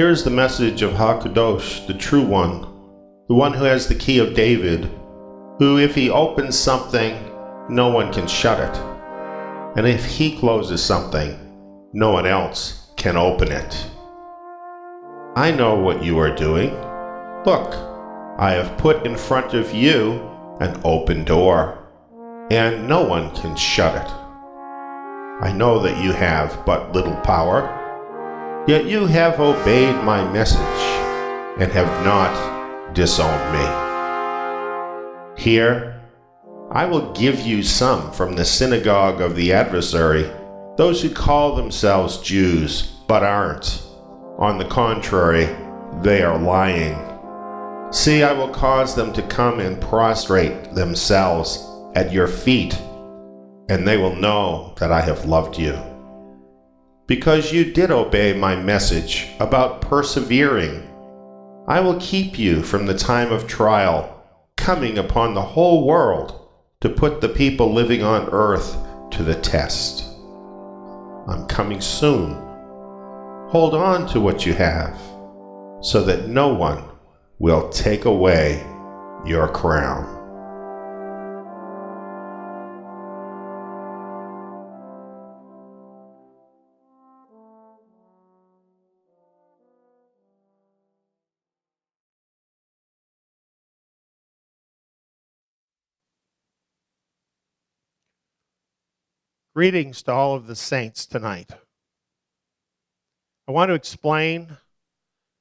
Here is the message of HaKadosh, the true one, the one who has the key of David, who if he opens something, no one can shut it. And if he closes something, no one else can open it. I know what you are doing. Look, I have put in front of you an open door, and no one can shut it. I know that you have but little power, yet you have obeyed my message and have not disowned me. Here, I will give you some from the synagogue of the adversary, those who call themselves Jews but aren't. On the contrary, they are lying. See, I will cause them to come and prostrate themselves at your feet, and they will know that I have loved you. Because you did obey my message about persevering, I will keep you from the time of trial coming upon the whole world to put the people living on earth to the test. I'm coming soon. Hold on to what you have, so that no one will take away your crown. Greetings to all of the saints tonight. I want to explain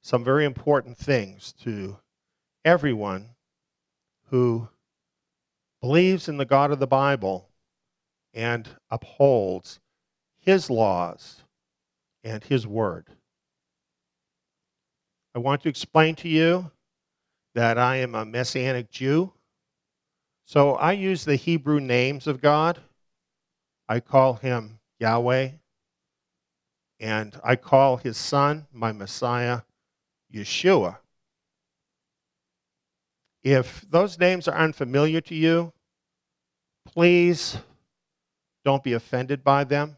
some very important things to everyone who believes in the God of the Bible and upholds His laws and His Word. I want to explain to you that I am a Messianic Jew, so I use the Hebrew names of God. I call Him Yahweh, and I call His Son, my Messiah, Yeshua. If those names are unfamiliar to you, please don't be offended by them.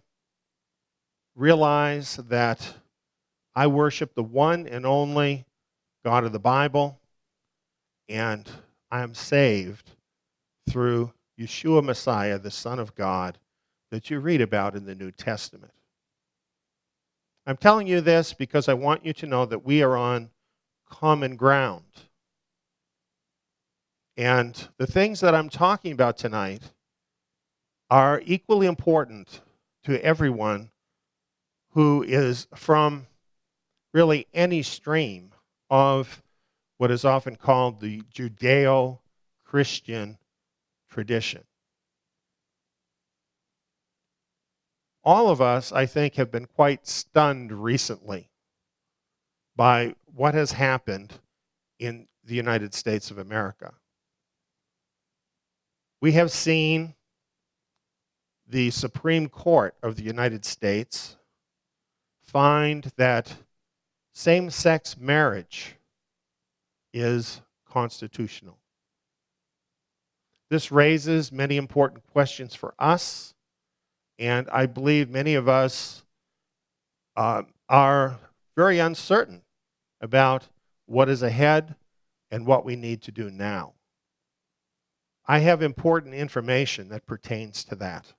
Realize that I worship the one and only God of the Bible, and I am saved through Yeshua Messiah, the Son of God, that you read about in the New Testament. I'm telling you this because I want you to know that we are on common ground. And the things that I'm talking about tonight are equally important to everyone who is from really any stream of what is often called the Judeo-Christian tradition. All of us, I think, have been quite stunned recently by what has happened in the United States of America. We have seen the Supreme Court of the United States find that same-sex marriage is constitutional. This raises many important questions for us, and I believe many of us are very uncertain about what is ahead and what we need to do now. I have important information that pertains to that.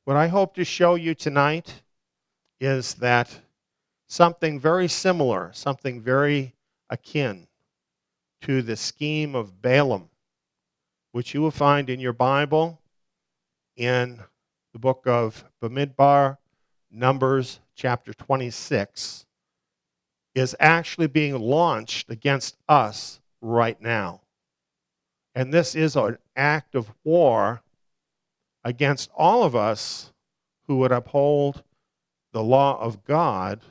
What I hope to show you tonight is that something very similar, something very akin to the scheme of Balaam, which you will find in your Bible in the book of Bamidbar, Numbers chapter 26, is actually being launched against us right now. And this is an act of war against all of us who would uphold the law of God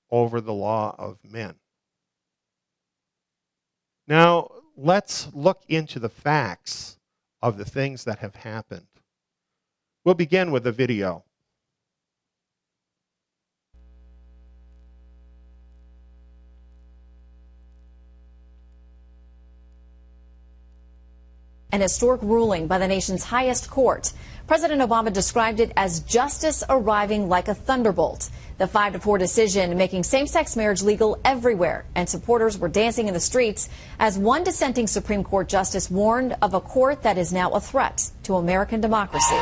over the law of men. Now, let's look into the facts of the things that have happened. We'll begin with a video. An historic ruling by the nation's highest court. President Obama described it as justice arriving like a thunderbolt. The 5-4 decision making same-sex marriage legal everywhere, and supporters were dancing in the streets as one dissenting Supreme Court justice warned of a court that is now a threat to American democracy.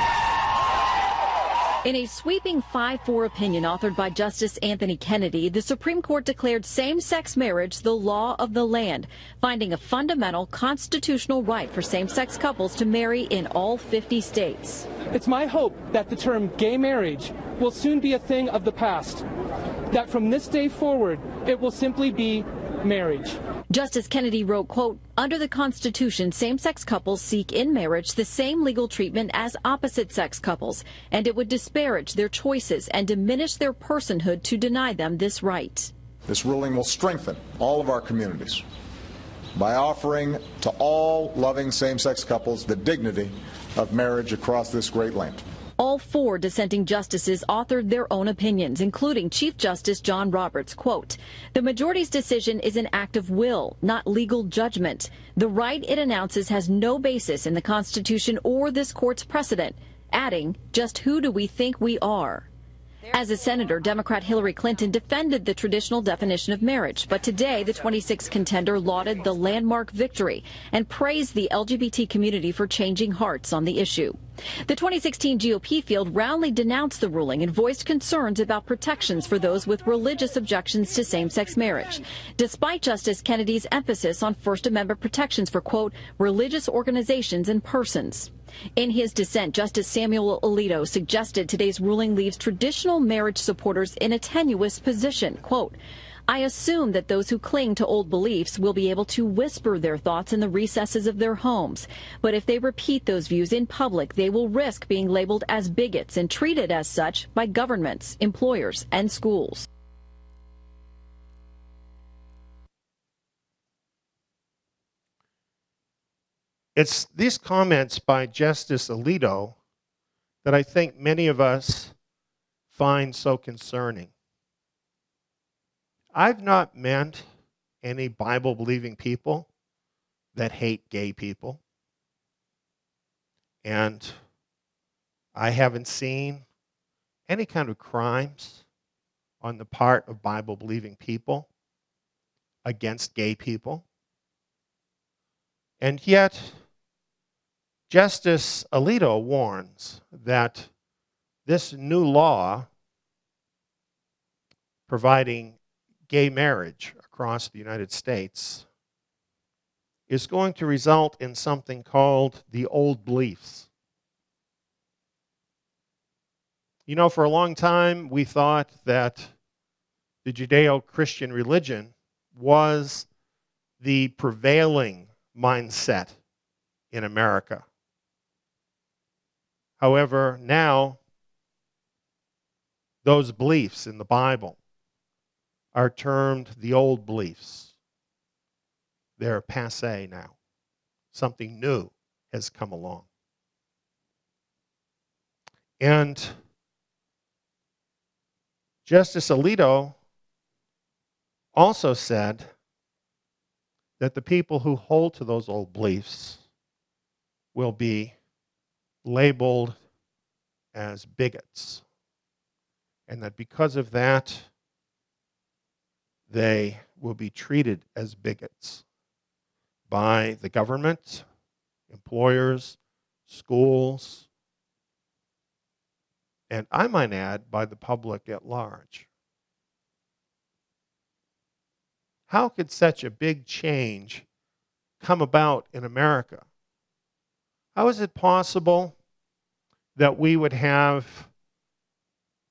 In a sweeping 5-4 opinion authored by Justice Anthony Kennedy, the Supreme Court declared same-sex marriage the law of the land, finding a fundamental constitutional right for same-sex couples to marry in all 50 states. It's my hope that the term gay marriage will soon be a thing of the past, that from this day forward, it will simply be marriage. Justice Kennedy wrote, quote, "Under the Constitution, same-sex couples seek in marriage the same legal treatment as opposite-sex couples, and it would disparage their choices and diminish their personhood to deny them this right." This ruling will strengthen all of our communities by offering to all loving same-sex couples the dignity of marriage across this great land. All 4 dissenting justices authored their own opinions, including Chief Justice John Roberts. Quote, "The majority's decision is an act of will, not legal judgment. The right it announces has no basis in the Constitution or this court's precedent," adding, "Just who do we think we are?" As a senator, Democrat Hillary Clinton defended the traditional definition of marriage, but today the 26th contender lauded the landmark victory and praised the LGBT community for changing hearts on the issue. The 2016 GOP field roundly denounced the ruling and voiced concerns about protections for those with religious objections to same-sex marriage, despite Justice Kennedy's emphasis on First Amendment protections for, quote, "religious organizations and persons." In his dissent, Justice Samuel Alito suggested today's ruling leaves traditional marriage supporters in a tenuous position. Quote, "I assume that those who cling to old beliefs will be able to whisper their thoughts in the recesses of their homes. But if they repeat those views in public, they will risk being labeled as bigots and treated as such by governments, employers, and schools." It's these comments by Justice Alito that I think many of us find so concerning. I've not met any Bible-believing people that hate gay people. And I haven't seen any kind of crimes on the part of Bible-believing people against gay people. And yet, Justice Alito warns that this new law providing gay marriage across the United States is going to result in something called the old beliefs. You know, for a long time, we thought that the Judeo-Christian religion was the prevailing mindset in America. However, now those beliefs in the Bible are termed the old beliefs. They're passé now. Something new has come along. And Justice Alito also said that the people who hold to those old beliefs will be labeled as bigots, and that because of that, they will be treated as bigots by the government, employers, schools, and I might add, by the public at large. How could such a big change come about in America? How is it possible that we would have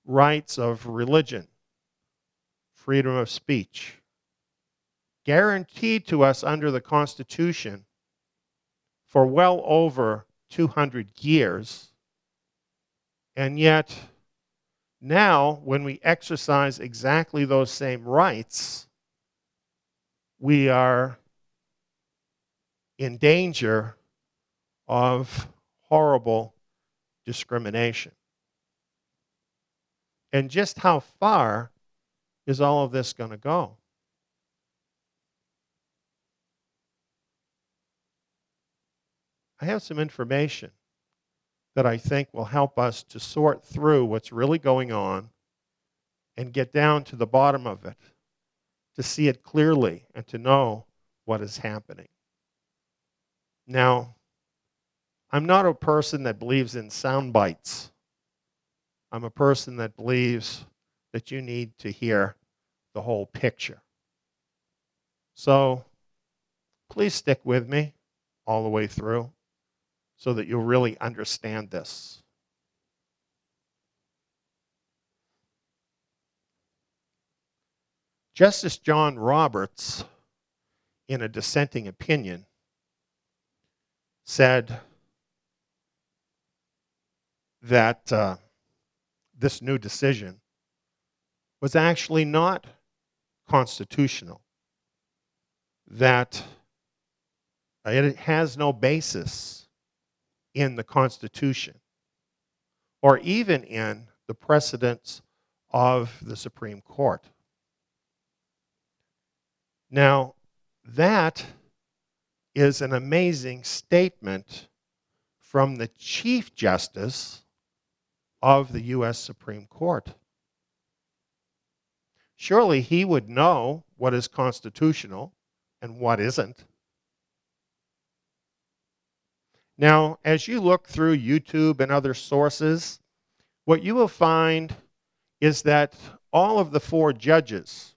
rights of religion, freedom of speech, guaranteed to us under the Constitution for well over 200 years, and yet now, when we exercise exactly those same rights, we are in danger of horrible discrimination. And just how far is all of this going to go? I have some information that I think will help us to sort through what's really going on and get down to the bottom of it, to see it clearly and to know what is happening. Now, I'm not a person that believes in sound bites. I'm a person that believes that you need to hear the whole picture. So, please stick with me all the way through so that you'll really understand this. Justice John Roberts, in a dissenting opinion, said that this new decision was actually not constitutional, that it has no basis in the Constitution or even in the precedents of the Supreme Court. Now, that is an amazing statement from the Chief Justice of the U.S. Supreme Court. Surely he would know what is constitutional and what isn't. Now, as you look through YouTube and other sources, what you will find is that all of the 4 judges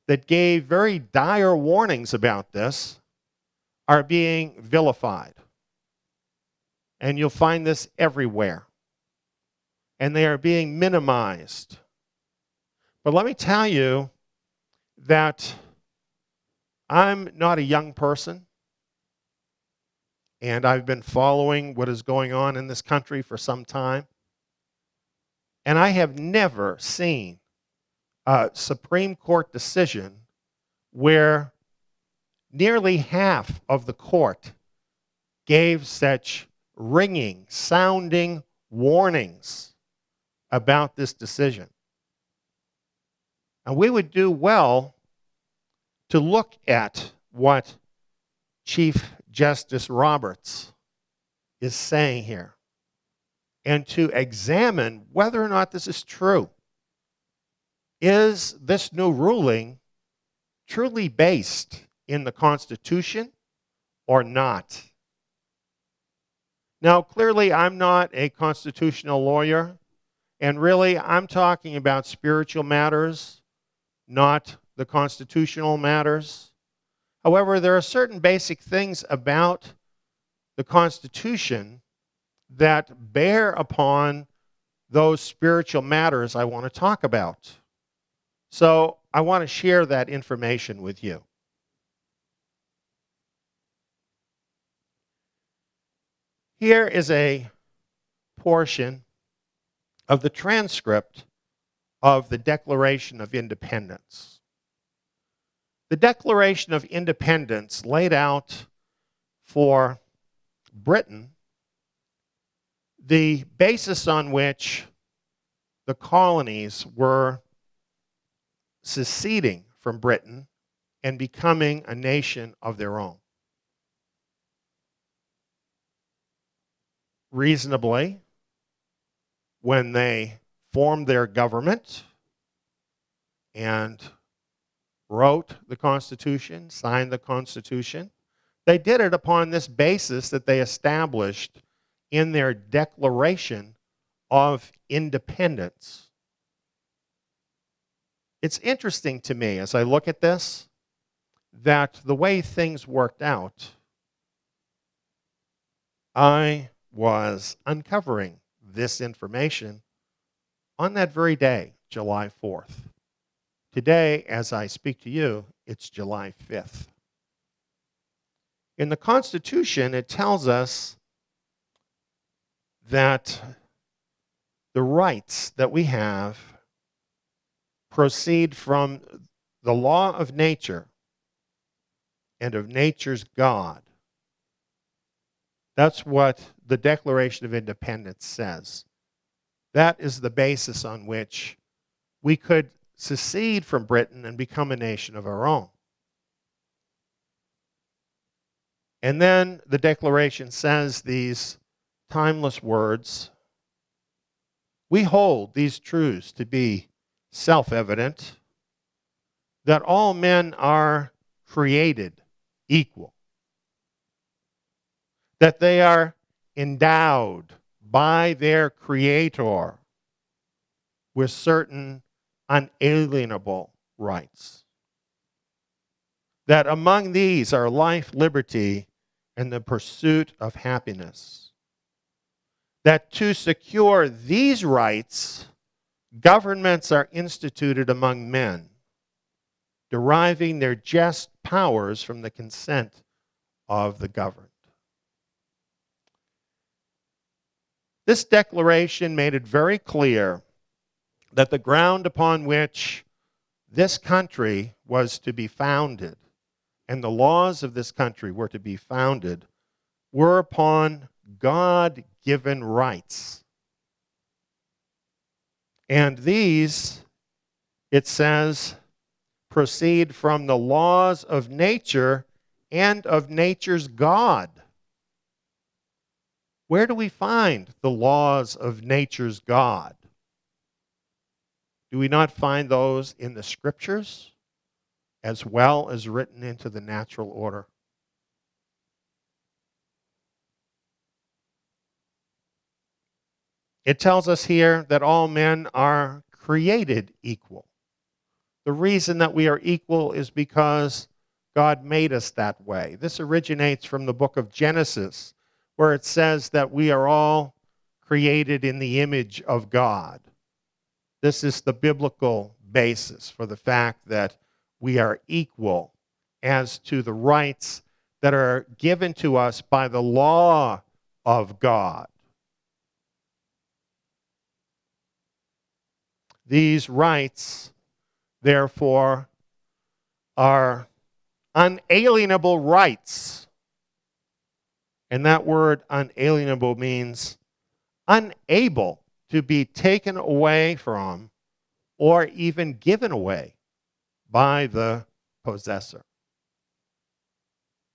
that gave very dire warnings about this are being vilified. And you'll find this everywhere. And they are being minimized. But let me tell you that I'm not a young person, and I've been following what is going on in this country for some time. And I have never seen a Supreme Court decision where nearly half of the court gave such ringing, sounding warnings about this decision. And we would do well to look at what Chief Justice Roberts is saying here and to examine whether or not this is true. Is this new ruling truly based in the Constitution or not? Now, clearly, I'm not a constitutional lawyer, and really, I'm talking about spiritual matters, not the constitutional matters. However, there are certain basic things about the Constitution that bear upon those spiritual matters I want to talk about. So I want to share that information with you. Here is a portion of the transcript of the Declaration of Independence. The Declaration of Independence laid out for Britain the basis on which the colonies were seceding from Britain and becoming a nation of their own. Reasonably, when they formed their government and wrote the Constitution, signed the Constitution, they did it upon this basis that they established in their Declaration of Independence. It's interesting to me as I look at this that the way things worked out, I was uncovering this information on that very day, July 4th. Today, as I speak to you, it's July 5th. In the Constitution, it tells us that the rights that we have proceed from the law of nature and of nature's God. That's what the Declaration of Independence says. That is the basis on which we could secede from Britain and become a nation of our own. And then the Declaration says these timeless words: "We hold these truths to be self-evident, that all men are created equal, that they are endowed by their Creator with certain unalienable rights, that among these are life, liberty, and the pursuit of happiness, that to secure these rights, governments are instituted among men, deriving their just powers from the consent of the governed." This declaration made it very clear that the ground upon which this country was to be founded and the laws of this country were to be founded were upon God-given rights. And these, it says, proceed from the laws of nature and of nature's God. Where do we find the laws of nature's God? Do we not find those in the Scriptures as well as written into the natural order? It tells us here that all men are created equal. The reason that we are equal is because God made us that way. This originates from the book of Genesis, where it says that we are all created in the image of God. This is the biblical basis for the fact that we are equal as to the rights that are given to us by the law of God. These rights, therefore, are unalienable rights. And that word unalienable means unable to be taken away from or even given away by the possessor.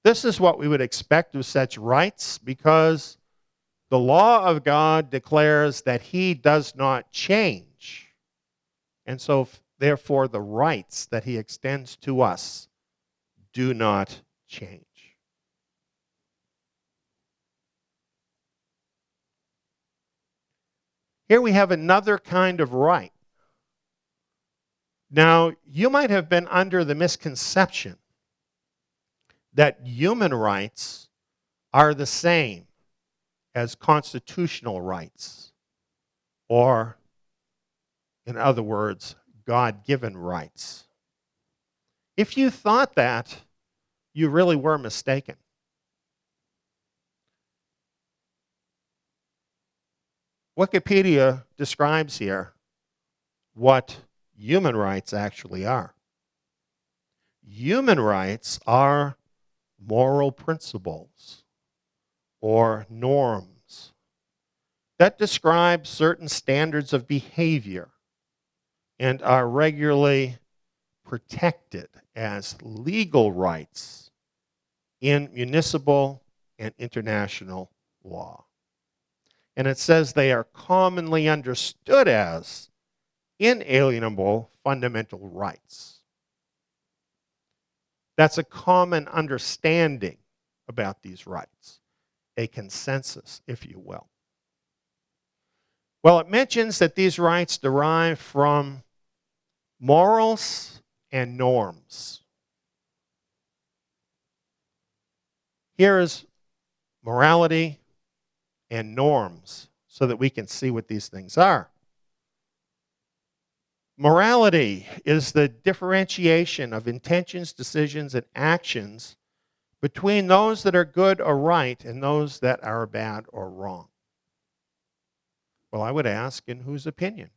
This is what we would expect of such rights, because the law of God declares that He does not change. And so, therefore, the rights that He extends to us do not change. Here we have another kind of right. Now, you might have been under the misconception that human rights are the same as constitutional rights, or, in other words, God-given rights. If you thought that, you really were mistaken. Wikipedia describes here what human rights actually are. Human rights are moral principles or norms that describe certain standards of behavior and are regularly protected as legal rights in municipal and international law. And it says they are commonly understood as inalienable fundamental rights. That's a common understanding about these rights, a consensus, if you will. Well, it mentions that these rights derive from morals and norms. Here is morality and norms so that we can see what these things are. Morality is the differentiation of intentions, decisions, and actions between those that are good or right and those that are bad or wrong. Well, I would ask, in whose opinion?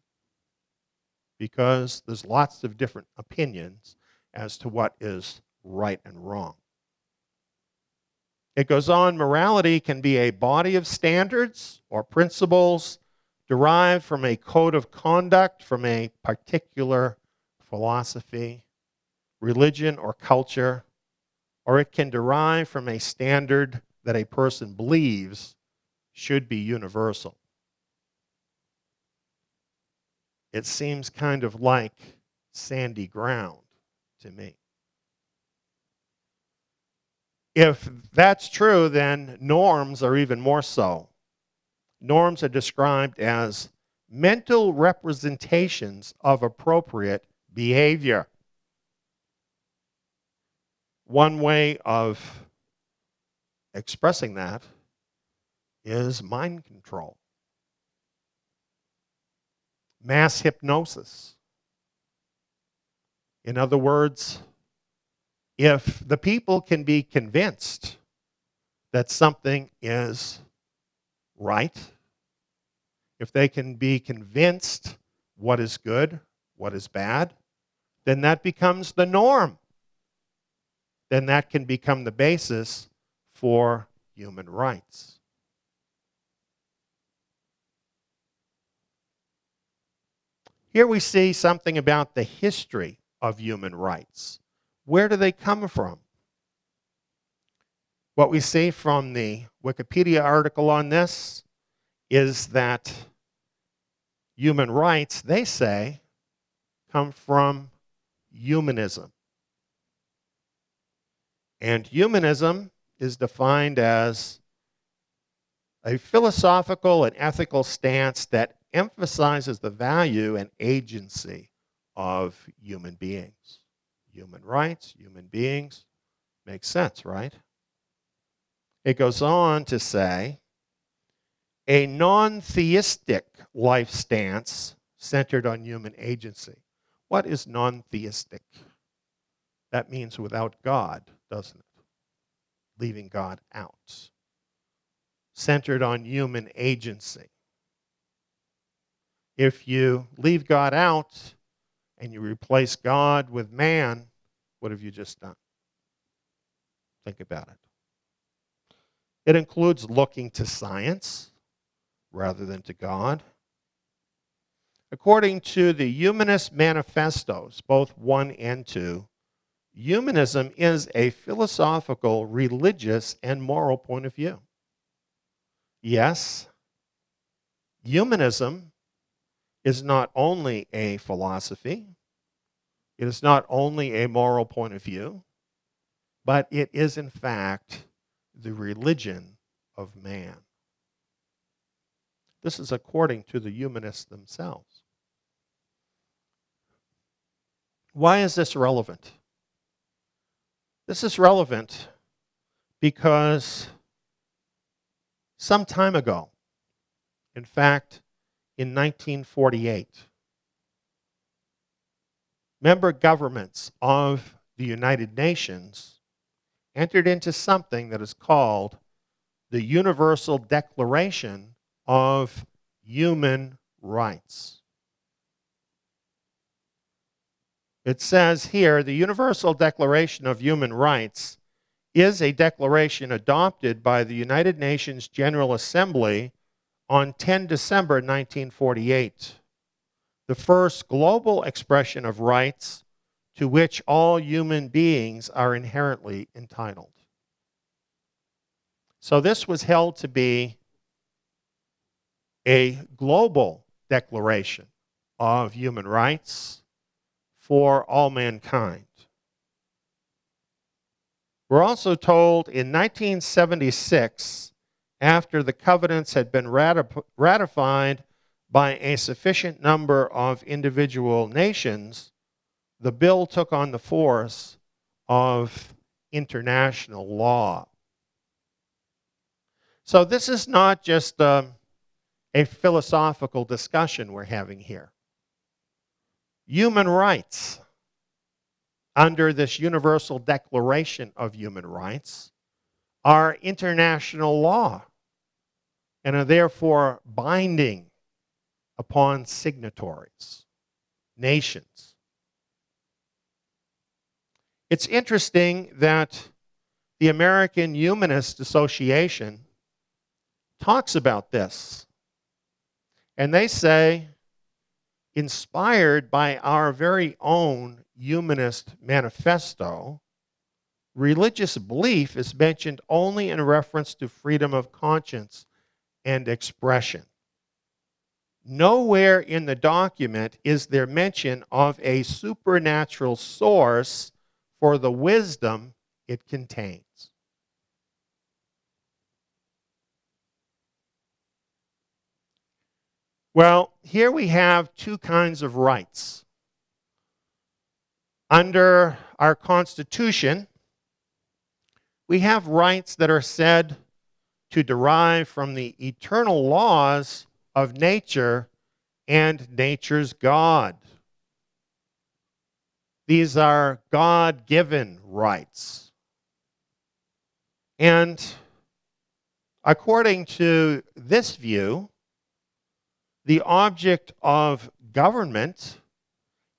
Because there's lots of different opinions as to what is right and wrong. It goes on, morality can be a body of standards or principles derived from a code of conduct, from a particular philosophy, religion, or culture, or it can derive from a standard that a person believes should be universal. It seems kind of like sandy ground to me. If that's true, then norms are even more so. Norms are described as mental representations of appropriate behavior. One way of expressing that is mind control, mass hypnosis. In other words, if the people can be convinced that something is right, if they can be convinced what is good, what is bad, then that becomes the norm. Then that can become the basis for human rights. Here we see something about the history of human rights. Where do they come from? What we see from the Wikipedia article on this is that human rights, they say, come from humanism. And humanism is defined as a philosophical and ethical stance that emphasizes the value and agency of human beings. Human rights, human beings, makes sense, right? It goes on to say, a non-theistic life stance centered on human agency. What is non-theistic? That means without God, doesn't it? Leaving God out. Centered on human agency. If you leave God out and you replace God with man, what have you just done? Think about it. It includes looking to science rather than to God. According to the Humanist Manifestos, both 1 and 2, humanism is a philosophical, religious, and moral point of view. Yes, humanism is not only a philosophy, it is not only a moral point of view, but it is in fact the religion of man. This is according to the humanists themselves. Why is this relevant? This is relevant because some time ago, in fact, in 1948, member governments of the United Nations entered into something that is called the Universal Declaration of Human Rights. It says here, the Universal Declaration of Human Rights is a declaration adopted by the United Nations General Assembly on 10 December 1948, the first global expression of rights to which all human beings are inherently entitled. So this was held to be a global declaration of human rights for all mankind. We're also told in 1976, after the covenants had been ratified by a sufficient number of individual nations, the bill took on the force of international law. So this is not just a philosophical discussion we're having here. Human rights, under this Universal Declaration of Human Rights, are international law and are therefore binding upon signatories, nations. It's interesting that the American Humanist Association talks about this. And they say, inspired by our very own Humanist Manifesto, religious belief is mentioned only in reference to freedom of conscience and expression. Nowhere in the document is there mention of a supernatural source for the wisdom it contains. Well, here we have two kinds of rights. Under our Constitution, we have rights that are said to derive from the eternal laws of nature and nature's God. These are God-given rights. And according to this view, the object of government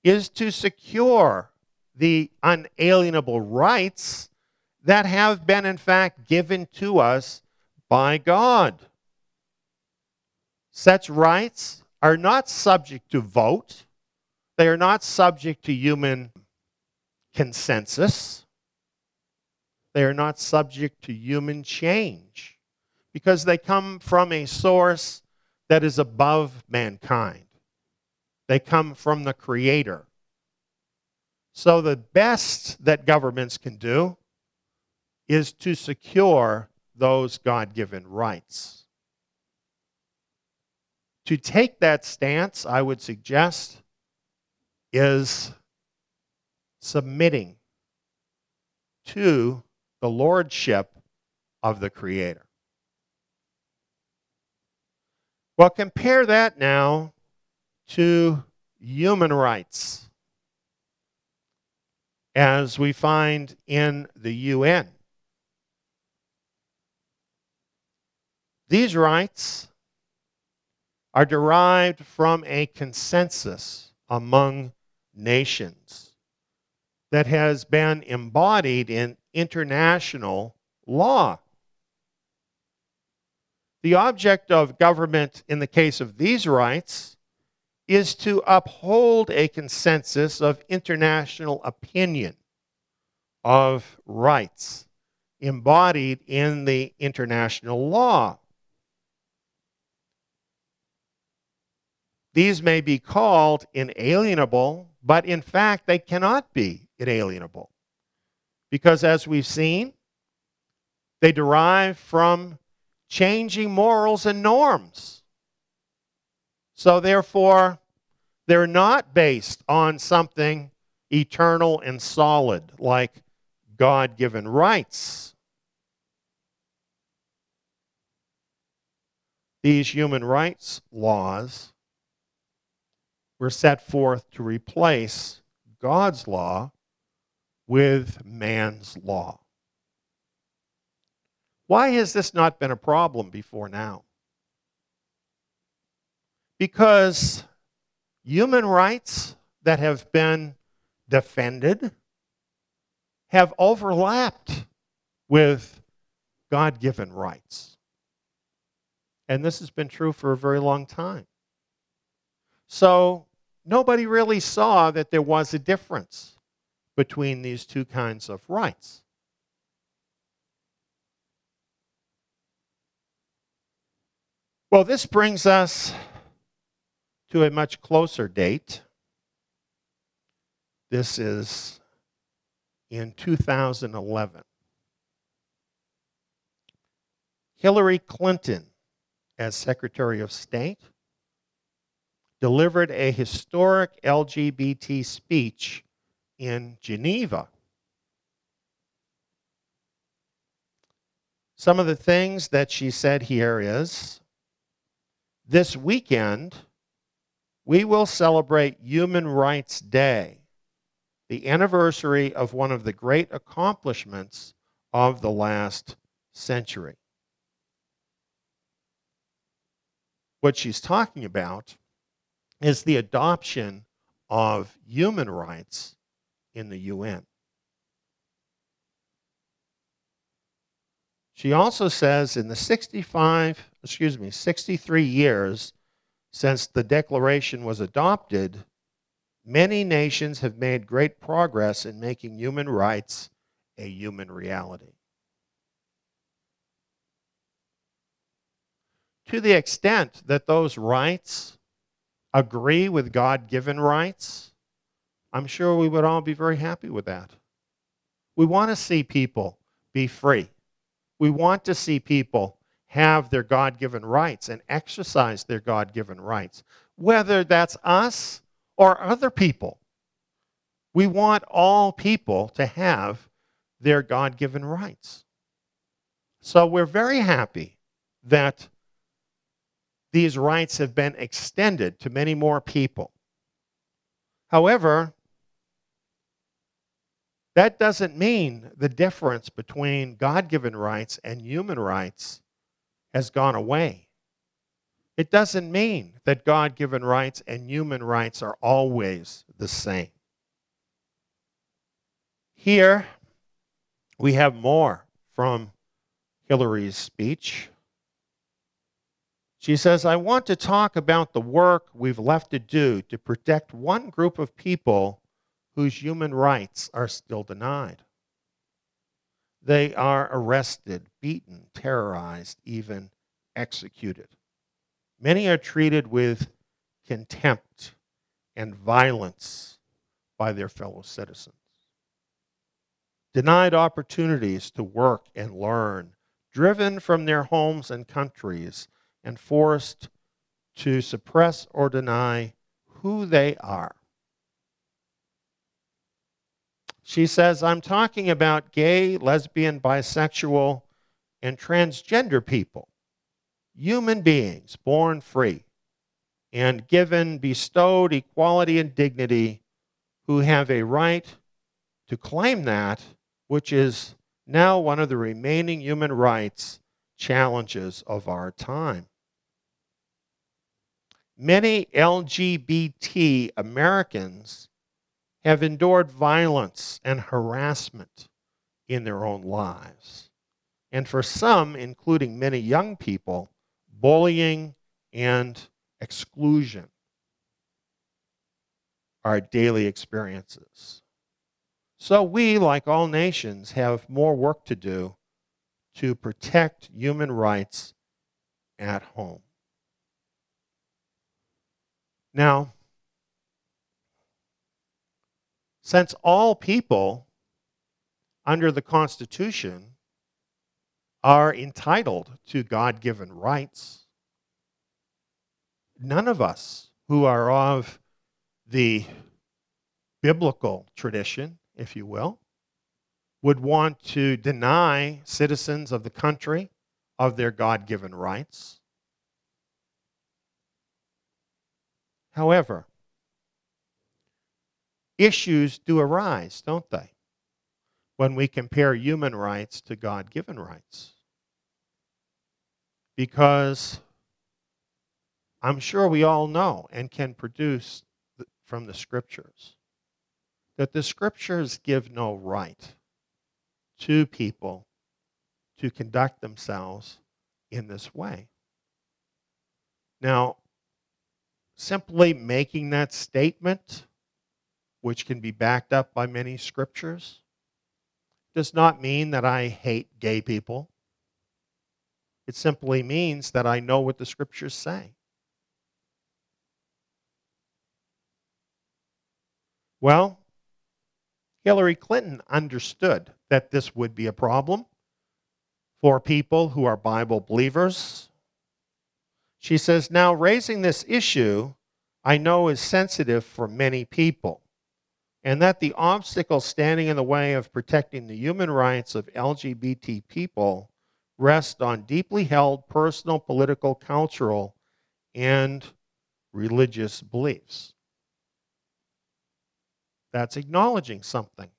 is to secure the unalienable rights that have been in fact given to us by God. Such rights are not subject to vote. They are not subject to human consensus. They are not subject to human change because they come from a source that is above mankind. They come from the Creator. So the best that governments can do is to secure those God-given rights. To take that stance, I would suggest, is submitting to the lordship of the Creator. Well, compare that now to human rights as we find in the UN. These rights are derived from a consensus among nations that has been embodied in international law. The object of government in the case of these rights is to uphold a consensus of international opinion of rights embodied in the international law. These may be called inalienable, but in fact they cannot be inalienable. Because as we've seen, they derive from changing morals and norms. So therefore, they're not based on something eternal and solid like God-given rights. These human rights laws were set forth to replace God's law with man's law. Why has this not been a problem before now? Because human rights that have been defended have overlapped with God-given rights. And this has been true for a very long time. So nobody really saw that there was a difference between these two kinds of rights. Well, this brings us to a much closer date. This is in 2011. Hillary Clinton, as Secretary of State, delivered a historic LGBT speech in Geneva. Some of the things that she said here is, this weekend, we will celebrate Human Rights Day, the anniversary of one of the great accomplishments of the last century. What she's talking about is the adoption of human rights in the UN. She also says in the 63 years since the Declaration was adopted, many nations have made great progress in making human rights a human reality. To the extent that those rights agree with God-given rights, I'm sure we would all be very happy with that. We want to see people be free. We want to see people have their God-given rights and exercise their God-given rights, whether that's us or other people. We want all people to have their God-given rights. So we're very happy that these rights have been extended to many more people. However, that doesn't mean the difference between God-given rights and human rights has gone away. It doesn't mean that God-given rights and human rights are always the same. Here, we have more from Hillary's speech. She says, I want to talk about the work we've left to do to protect one group of people whose human rights are still denied. They are arrested, beaten, terrorized, even executed. Many are treated with contempt and violence by their fellow citizens. Denied opportunities to work and learn, driven from their homes and countries, and forced to suppress or deny who they are. She says, I'm talking about gay, lesbian, bisexual, and transgender people, human beings born free and given, bestowed equality and dignity, who have a right to claim that, which is now one of the remaining human rights challenges of our time. Many LGBT Americans have endured violence and harassment in their own lives. And for some, including many young people, bullying and exclusion are daily experiences. So we, like all nations, have more work to do to protect human rights at home. Now, since all people under the Constitution are entitled to God-given rights, none of us who are of the biblical tradition, if you will, would want to deny citizens of the country of their God-given rights. However, issues do arise, don't they, when we compare human rights to God-given rights? Because I'm sure we all know and can produce from the Scriptures that the Scriptures give no right to people to conduct themselves in this way. Now, simply making that statement, which can be backed up by many Scriptures, does not mean that I hate gay people. It simply means that I know what the Scriptures say. Well, Hillary Clinton understood that this would be a problem for people who are Bible believers. She says, now raising this issue, I know is sensitive for many people, and that the obstacle standing in the way of protecting the human rights of LGBT people rest on deeply held personal, political, cultural, and religious beliefs. That's acknowledging something,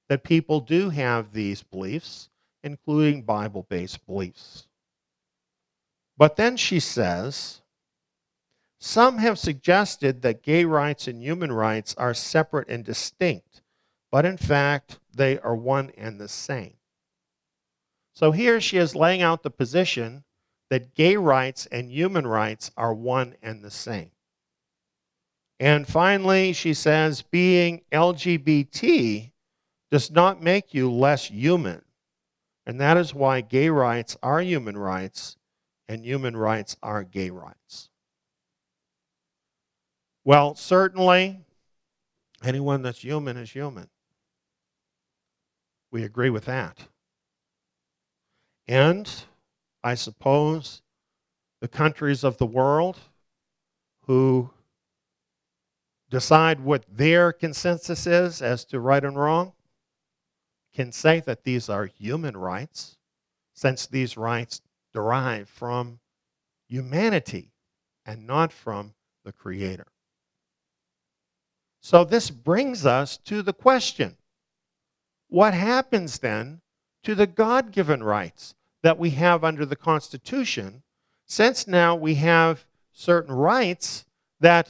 that people do have these beliefs, including Bible-based beliefs. But then she says, some have suggested that gay rights and human rights are separate and distinct, but in fact, they are one and the same. So here she is laying out the position that gay rights and human rights are one and the same. And finally, she says, being LGBT does not make you less human. And that is why gay rights are human rights and human rights are gay rights. Well, certainly, anyone that's human is human. We agree with that. And I suppose the countries of the world who decide what their consensus is as to right and wrong can say that these are human rights, since these rights derive from humanity and not from the Creator. So this brings us to the question, what happens then to the God-given rights that we have under the Constitution, since now we have certain rights that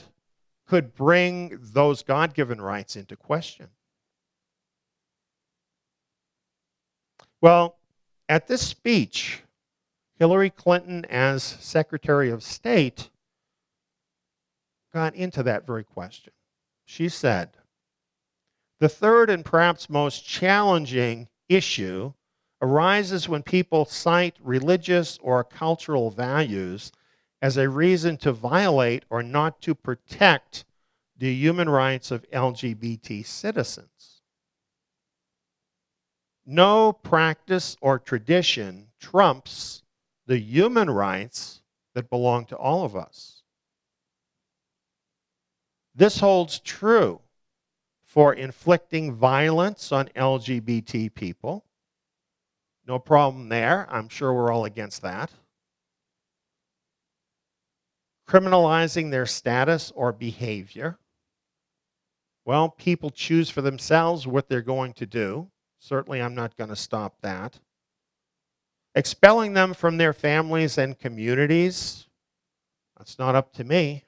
could bring those God-given rights into question? Well, at this speech, Hillary Clinton, as Secretary of State, got into that very question. She said, "The third and perhaps most challenging issue arises when people cite religious or cultural values as a reason to violate or not to protect the human rights of LGBT citizens. No practice or tradition trumps the human rights that belong to all of us. This holds true for inflicting violence on LGBT people. No problem there. I'm sure we're all against that. Criminalizing their status or behavior. Well, people choose for themselves what they're going to do. Certainly, I'm not going to stop that. Expelling them from their families and communities. That's not up to me.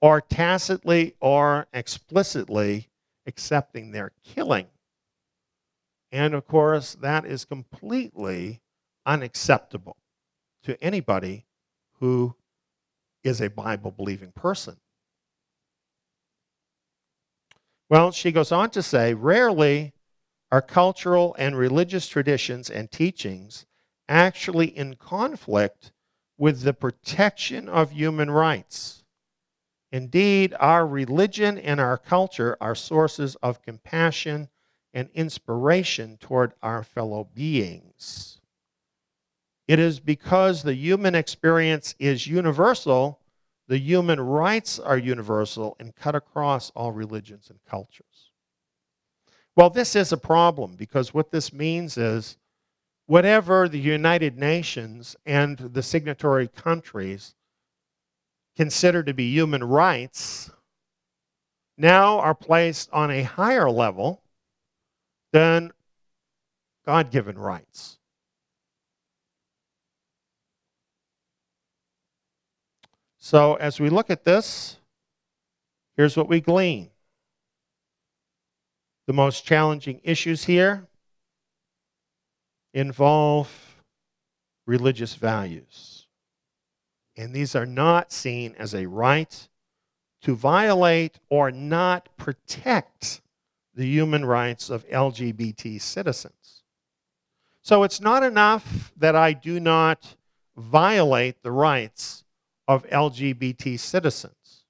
Or tacitly or explicitly accepting their killing. And of course, that is completely unacceptable to anybody who is a Bible-believing person. Well, she goes on to say, rarely are cultural and religious traditions and teachings actually in conflict with the protection of human rights. Indeed, our religion and our culture are sources of compassion and inspiration toward our fellow beings. It is because the human experience is universal, the human rights are universal and cut across all religions and cultures. Well, this is a problem because what this means is whatever the United Nations and the signatory countries considered to be human rights now are placed on a higher level than God-given rights. So as we look at this, here's what we glean. The most challenging issues here involve religious values. And these are not seen as a right to violate or not protect the human rights of LGBT citizens. So it's not enough that I do not violate the rights of LGBT citizens.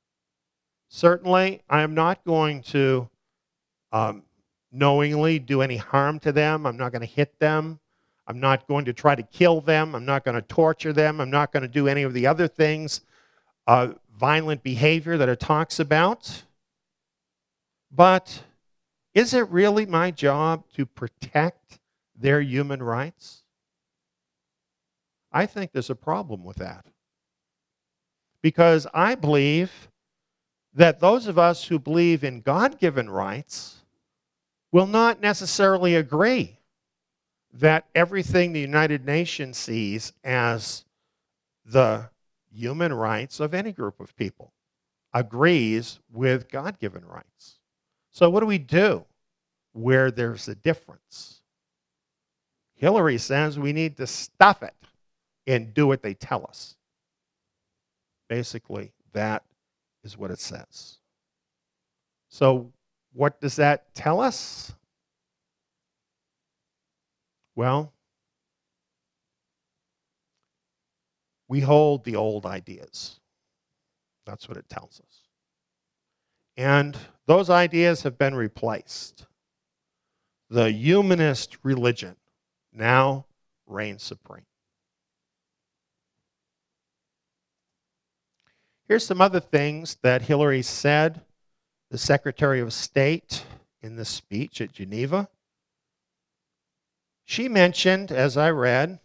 Certainly, I am not going to knowingly do any harm to them. I'm not going to hit them. I'm not going to try to kill them. I'm not going to torture them. I'm not going to do any of the other things, violent behavior that it talks about. But is it really my job to protect their human rights? I think there's a problem with that. Because I believe that those of us who believe in God-given rights will not necessarily agree that everything the United Nations sees as the human rights of any group of people agrees with God-given rights. So what do we do where there's a difference? Hillary says we need to stuff it and do what they tell us. Basically, that is what it says. So what does that tell us? Well, we hold the old ideas. That's what it tells us. And those ideas have been replaced. The humanist religion now reigns supreme. Here's some other things that Hillary said, the Secretary of State, in this speech at Geneva. She mentioned, as I read,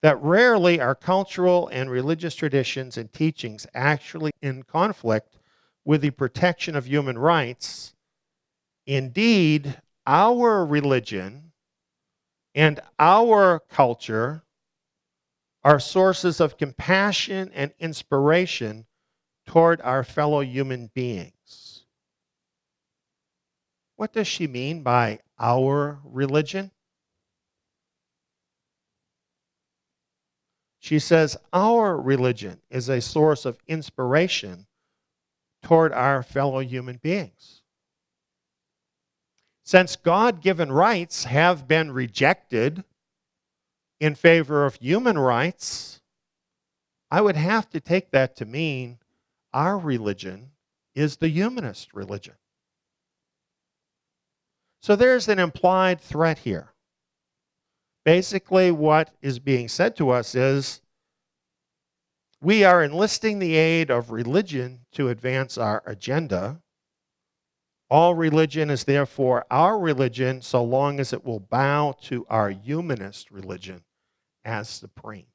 that rarely are cultural and religious traditions and teachings actually in conflict with the protection of human rights. Indeed, our religion and our culture are sources of compassion and inspiration toward our fellow human beings. What does she mean by our religion? She says our religion is a source of inspiration toward our fellow human beings. Since God-given rights have been rejected in favor of human rights, I would have to take that to mean our religion is the humanist religion. So there's an implied threat here. Basically, what is being said to us is we are enlisting the aid of religion to advance our agenda. All religion is therefore our religion so long as it will bow to our humanist religion as supreme.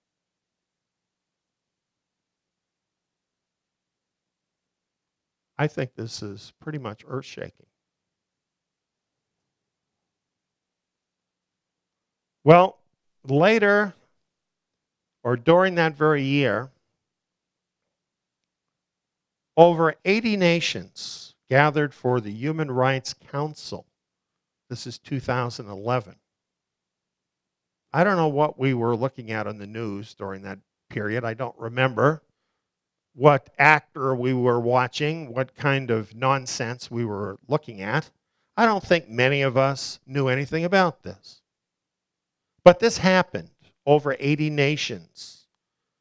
I think this is pretty much earth-shaking. Well, later, or during that very year, over 80 nations gathered for the Human Rights Council. This is 2011. I don't know what we were looking at on the news during that period. I don't remember what actor we were watching, what kind of nonsense we were looking at. I don't think many of us knew anything about this. But this happened. Over 80 nations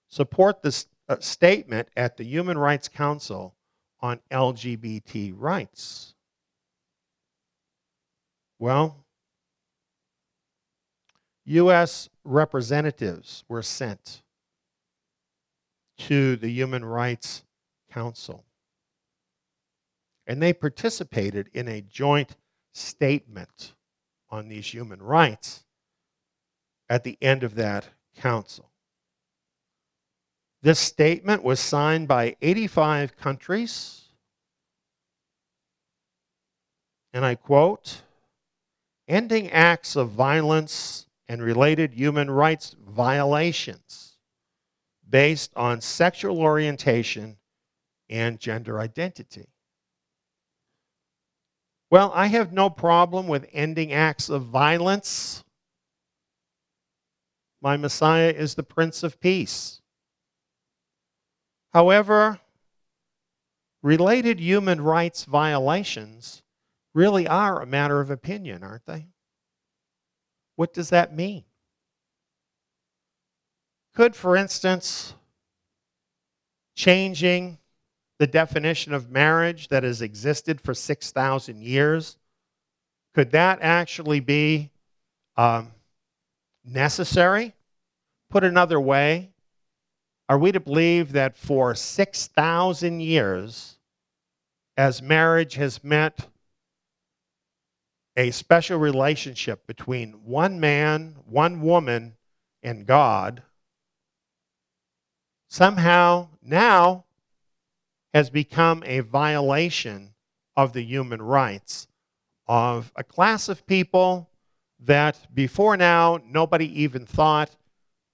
support this statement at the Human Rights Council on LGBT rights. Well, U.S. representatives were sent to the Human Rights Council, and they participated in a joint statement on these human rights at the end of that council. This statement was signed by 85 countries, and I quote, "Ending acts of violence and related human rights violations based on sexual orientation and gender identity." Well, I have no problem with ending acts of violence. My Messiah is the Prince of Peace. However, related human rights violations really are a matter of opinion, aren't they? What does that mean? Could, for instance, changing the definition of marriage that has existed for 6,000 years, could that actually be necessary? Put another way, are we to believe that for 6,000 years, as marriage has meant a special relationship between one man, one woman, and God, somehow now has become a violation of the human rights of a class of people that before now nobody even thought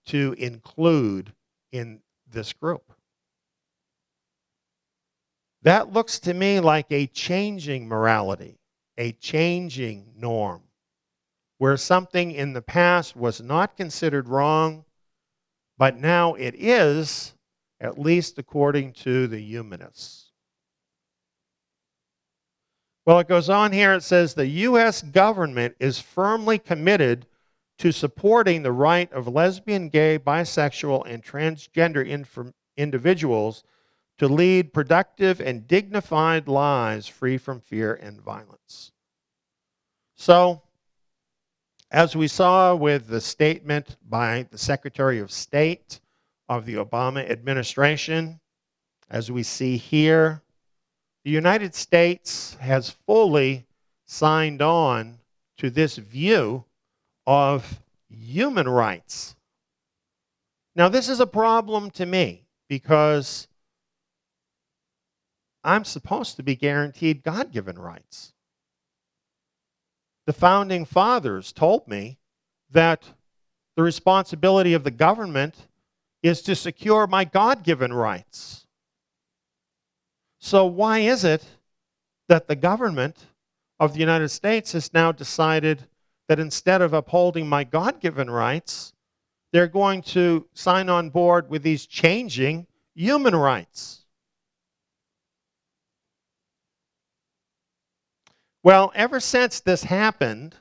to include in this group? That looks to me like a changing morality, a changing norm, where something in the past was not considered wrong, but now it is, at least according to the humanists. Well, it goes on here, it says the U.S. government is firmly committed to supporting the right of lesbian, gay, bisexual, and transgender individuals to lead productive and dignified lives free from fear and violence. So, as we saw with the statement by the Secretary of State of the Obama administration, as we see here, the United States has fully signed on to this view of human rights. Now, this is a problem to me because I'm supposed to be guaranteed God-given rights. The founding fathers told me that the responsibility of the government is to secure my God-given rights. So why is it that the government of the United States has now decided that instead of upholding my God-given rights, they're going to sign on board with these changing human rights? Well, ever since this happened,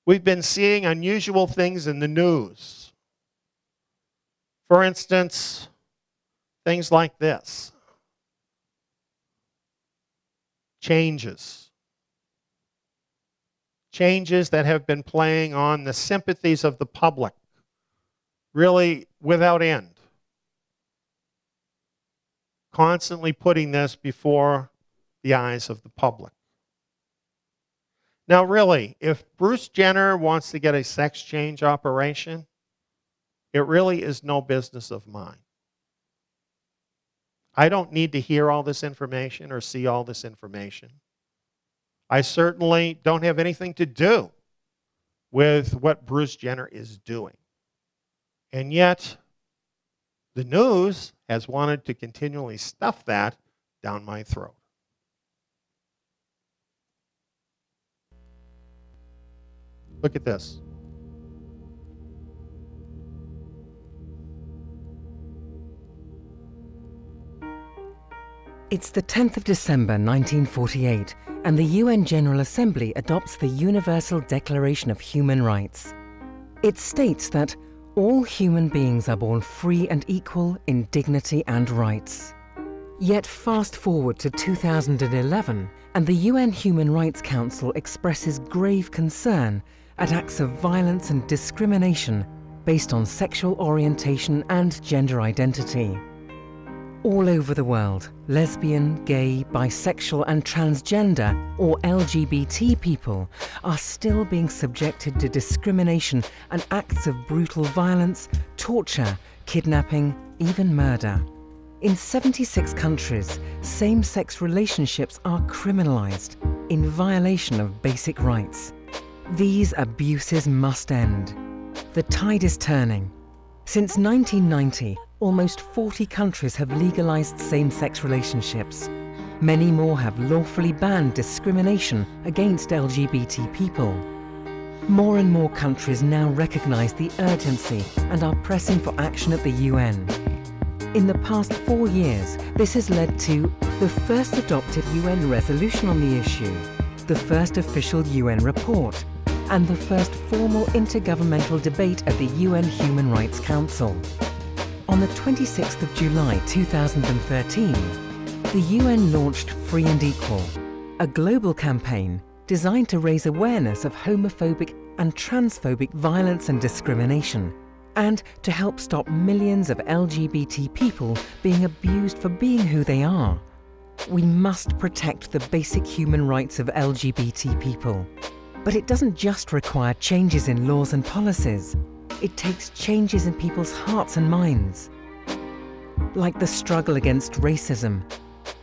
we've been seeing unusual things in the news. For instance, things like this. Changes that have been playing on the sympathies of the public, really without end. Constantly putting this before the eyes of the public. Now, really, if Bruce Jenner wants to get a sex change operation, it really is no business of mine. I don't need to hear all this information or see all this information. I certainly don't have anything to do with what Bruce Jenner is doing. And yet, the news has wanted to continually stuff that down my throat. Look at this. It's the 10th of December 1948, and the UN General Assembly adopts the Universal Declaration of Human Rights. It states that all human beings are born free and equal in dignity and rights. Yet fast forward to 2011, and the UN Human Rights Council expresses grave concern at acts of violence and discrimination based on sexual orientation and gender identity. All over the world, lesbian, gay, bisexual and transgender, or LGBT people, are still being subjected to discrimination and acts of brutal violence, torture, kidnapping, even murder. In 76 countries, same-sex relationships are criminalized in violation of basic rights. These abuses must end. The tide is turning. Since 1990, almost 40 countries have legalized same-sex relationships. Many more have lawfully banned discrimination against LGBT people. More and more countries now recognize the urgency and are pressing for action at the UN. In the past 4 years, this has led to the first adopted UN resolution on the issue, the first official UN report, and the first formal intergovernmental debate at the UN Human Rights Council. On the 26th of July 2013, the UN launched Free and Equal, a global campaign designed to raise awareness of homophobic and transphobic violence and discrimination, and to help stop millions of LGBT people being abused for being who they are. We must protect the basic human rights of LGBT people. But it doesn't just require changes in laws and policies. It takes changes in people's hearts and minds. Like the struggle against racism,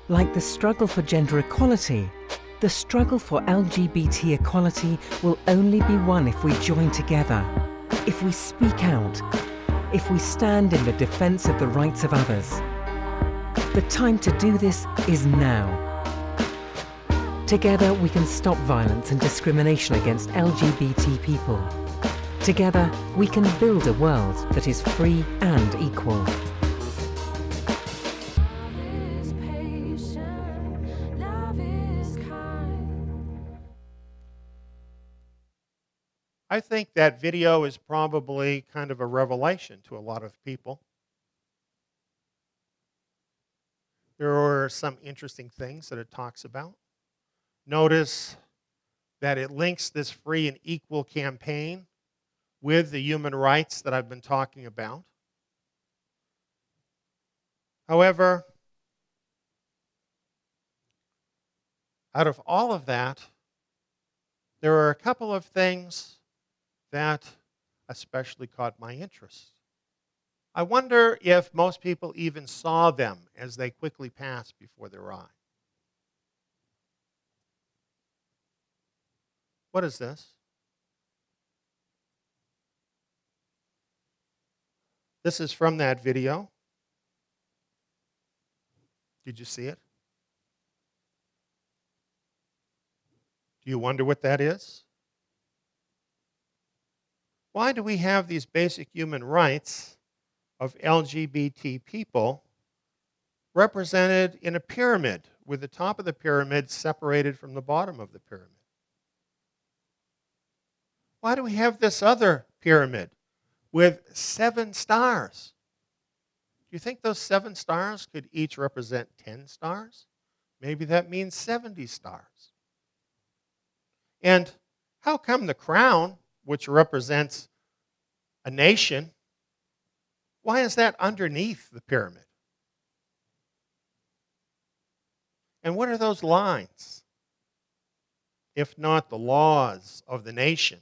like the struggle for gender equality, the struggle for LGBT equality will only be won if we join together, if we speak out, if we stand in the defense of the rights of others. The time to do this is now. Together we can stop violence and discrimination against LGBT people. Together we can build a world that is free and equal. I think that video is probably kind of a revelation to a lot of people. There are some interesting things that it talks about. Notice that it links this free and equal campaign with the human rights that I've been talking about. However, out of all of that, there are a couple of things that especially caught my interest. I wonder if most people even saw them as they quickly passed before their eye. What is this? This is from that video. Did you see it? Do you wonder what that is? Why do we have these basic human rights of LGBT people represented in a pyramid, with the top of the pyramid separated from the bottom of the pyramid? Why do we have this other pyramid with 7 stars? Do you think those 7 stars could each represent 10 stars? Maybe that means 70 stars. And how come the crown, which represents a nation, why is that underneath the pyramid? And what are those lines, if not the laws of the nation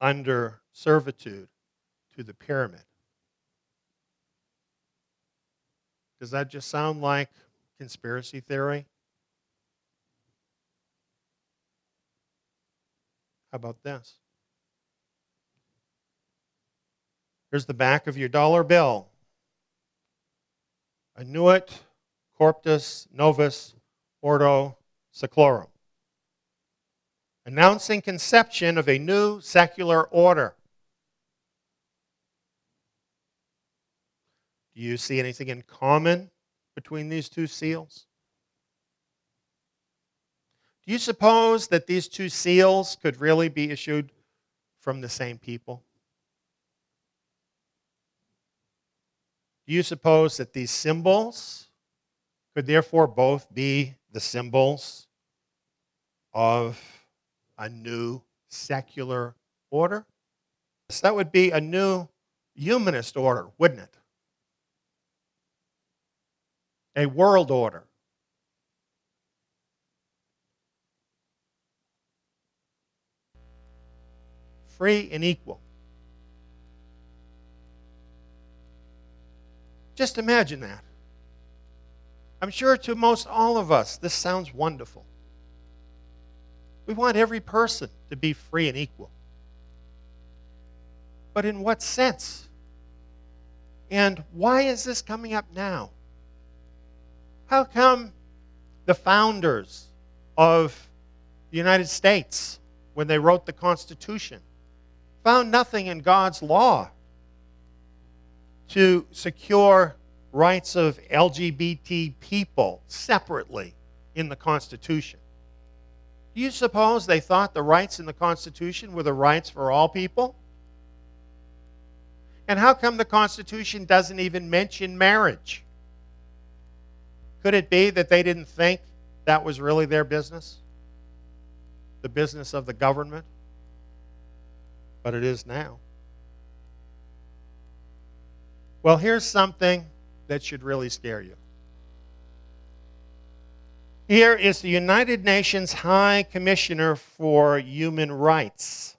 under servitude to the pyramid? Does that just sound like conspiracy theory? How about this? Here's the back of your dollar bill. Annuit Corpus Novus Ordo Seclorum, announcing conception of a new secular order. Do you see anything in common between these two seals? Do you suppose that these two seals could really be issued from the same people? Do you suppose that these symbols could therefore both be the symbols of a new secular order? So that would be a new humanist order, wouldn't it? A world order. Free and equal. Just imagine that. I'm sure to most all of us, this sounds wonderful. We want every person to be free and equal. But in what sense? And why is this coming up now? How come the founders of the United States, when they wrote the Constitution, found nothing in God's law to secure rights of LGBT people separately in the Constitution? Do you suppose they thought the rights in the Constitution were the rights for all people? And how come the Constitution doesn't even mention marriage? Could it be that they didn't think that was really their business? The business of the government? But it is now. Well, here's something that should really scare you. Here is the United Nations High Commissioner for Human Rights.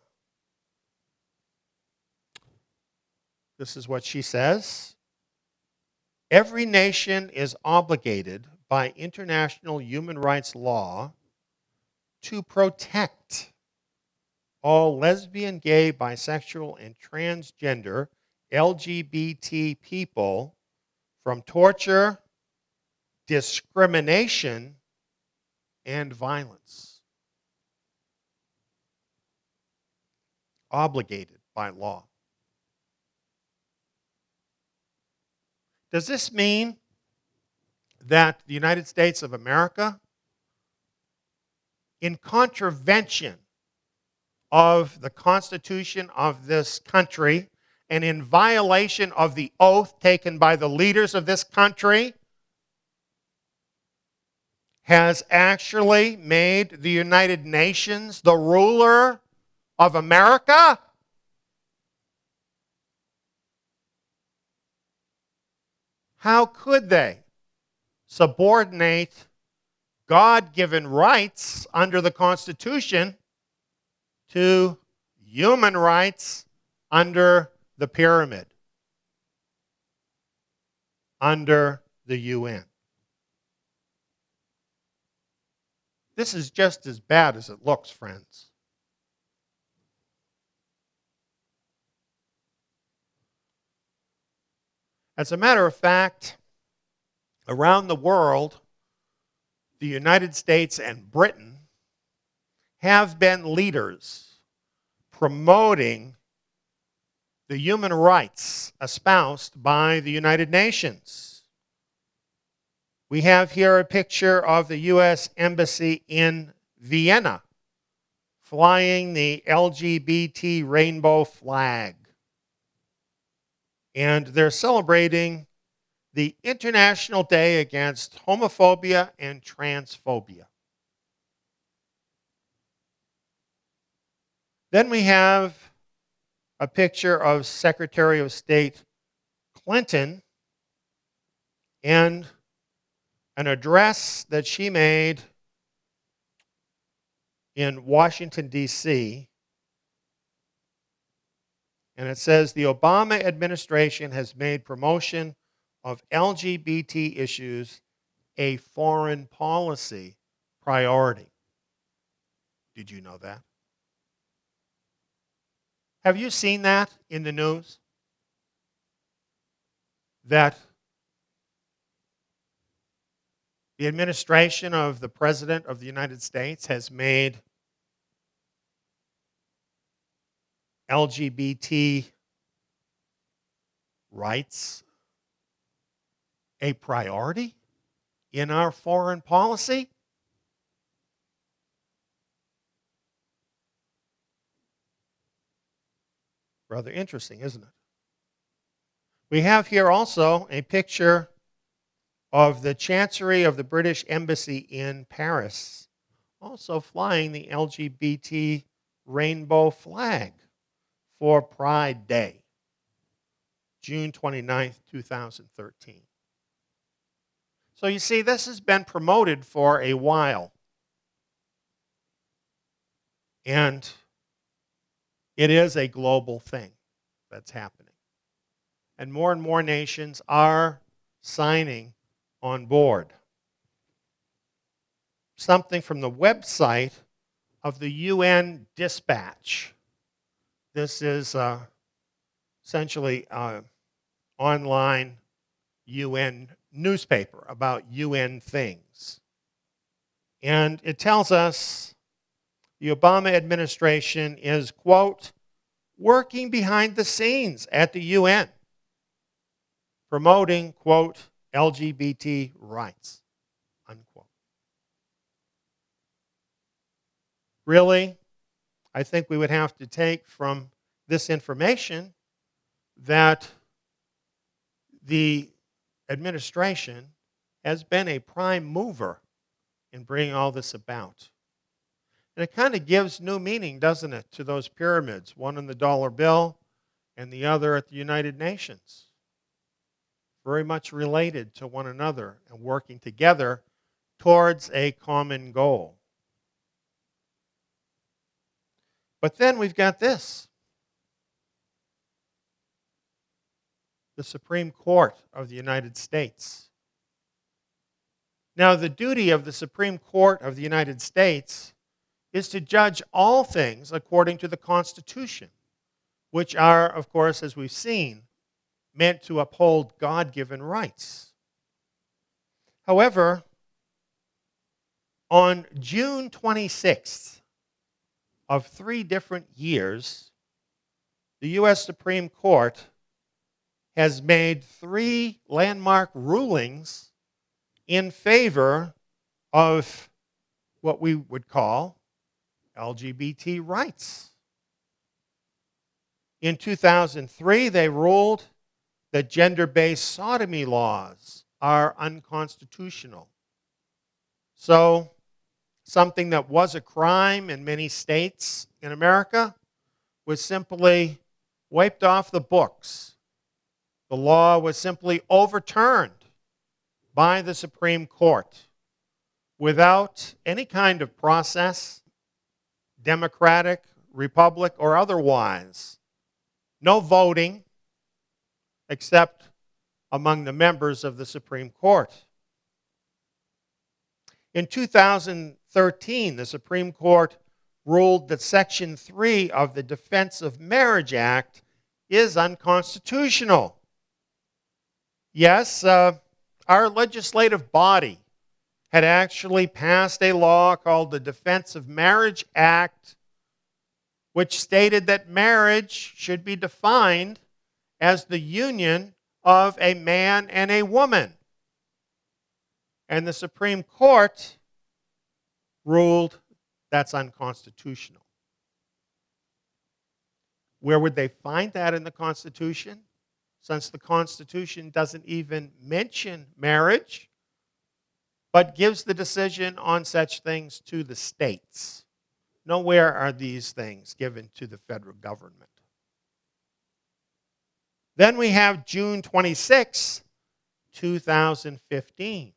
This is what she says. Every nation is obligated by international human rights law to protect all lesbian, gay, bisexual, and transgender LGBT people from torture, discrimination, and violence. Obligated by law. Does this mean that the United States of America, in contravention of the Constitution of this country and in violation of the oath taken by the leaders of this country, has actually made the United Nations the ruler of America? How could they subordinate God-given rights under the Constitution to human rights under the pyramid, under the UN? This is just as bad as it looks, friends. As a matter of fact, around the world, the United States and Britain have been leaders promoting the human rights espoused by the United Nations. We have here a picture of the U.S. Embassy in Vienna flying the LGBT rainbow flag. And they're celebrating the International Day Against Homophobia and Transphobia. Then we have a picture of Secretary of State Clinton and an address that she made in Washington, D.C. And it says, the Obama administration has made promotion of LGBT issues a foreign policy priority. Did you know that? Have you seen that in the news? That the administration of the President of the United States has made LGBT rights a priority in our foreign policy? Rather interesting, isn't it? We have here also a picture of the Chancery of the British Embassy in Paris, also flying the LGBT rainbow flag for Pride Day, June 29th, 2013. So you see, this has been promoted for a while. And it is a global thing that's happening. And more nations are signing on board. Something from the website of the UN Dispatch. This is essentially an online UN newspaper about UN things. And it tells us the Obama administration is, quote, working behind the scenes at the UN, promoting, quote, LGBT rights, unquote. Really, I think we would have to take from this information that the administration has been a prime mover in bringing all this about. And it kind of gives new meaning, doesn't it, to those pyramids, one in the dollar bill and the other at the United Nations. Very much related to one another and working together towards a common goal. But then we've got this. The Supreme Court of the United States. Now, the duty of the Supreme Court of the United States is to judge all things according to the Constitution, which are, of course, as we've seen, meant to uphold God-given rights. However, on June 26th of 3 different years, the U.S. Supreme Court has made 3 landmark rulings in favor of what we would call LGBT rights In 2003, they ruled that gender-based sodomy laws are unconstitutional. So, something that was a crime in many states in America was simply wiped off the books. The law was simply overturned by the Supreme Court without any kind of process, Democratic, Republic, or otherwise. No voting, except among the members of the Supreme Court. In 2013, the Supreme Court ruled that Section 3 of the Defense of Marriage Act is unconstitutional. Yes, our legislative body had actually passed a law called the Defense of Marriage Act, which stated that marriage should be defined as the union of a man and a woman. And the Supreme Court ruled that's unconstitutional. Where would they find that in the Constitution? Since the Constitution doesn't even mention marriage, but gives the decision on such things to the states. Nowhere are these things given to the federal government. Then we have June 26, 2015.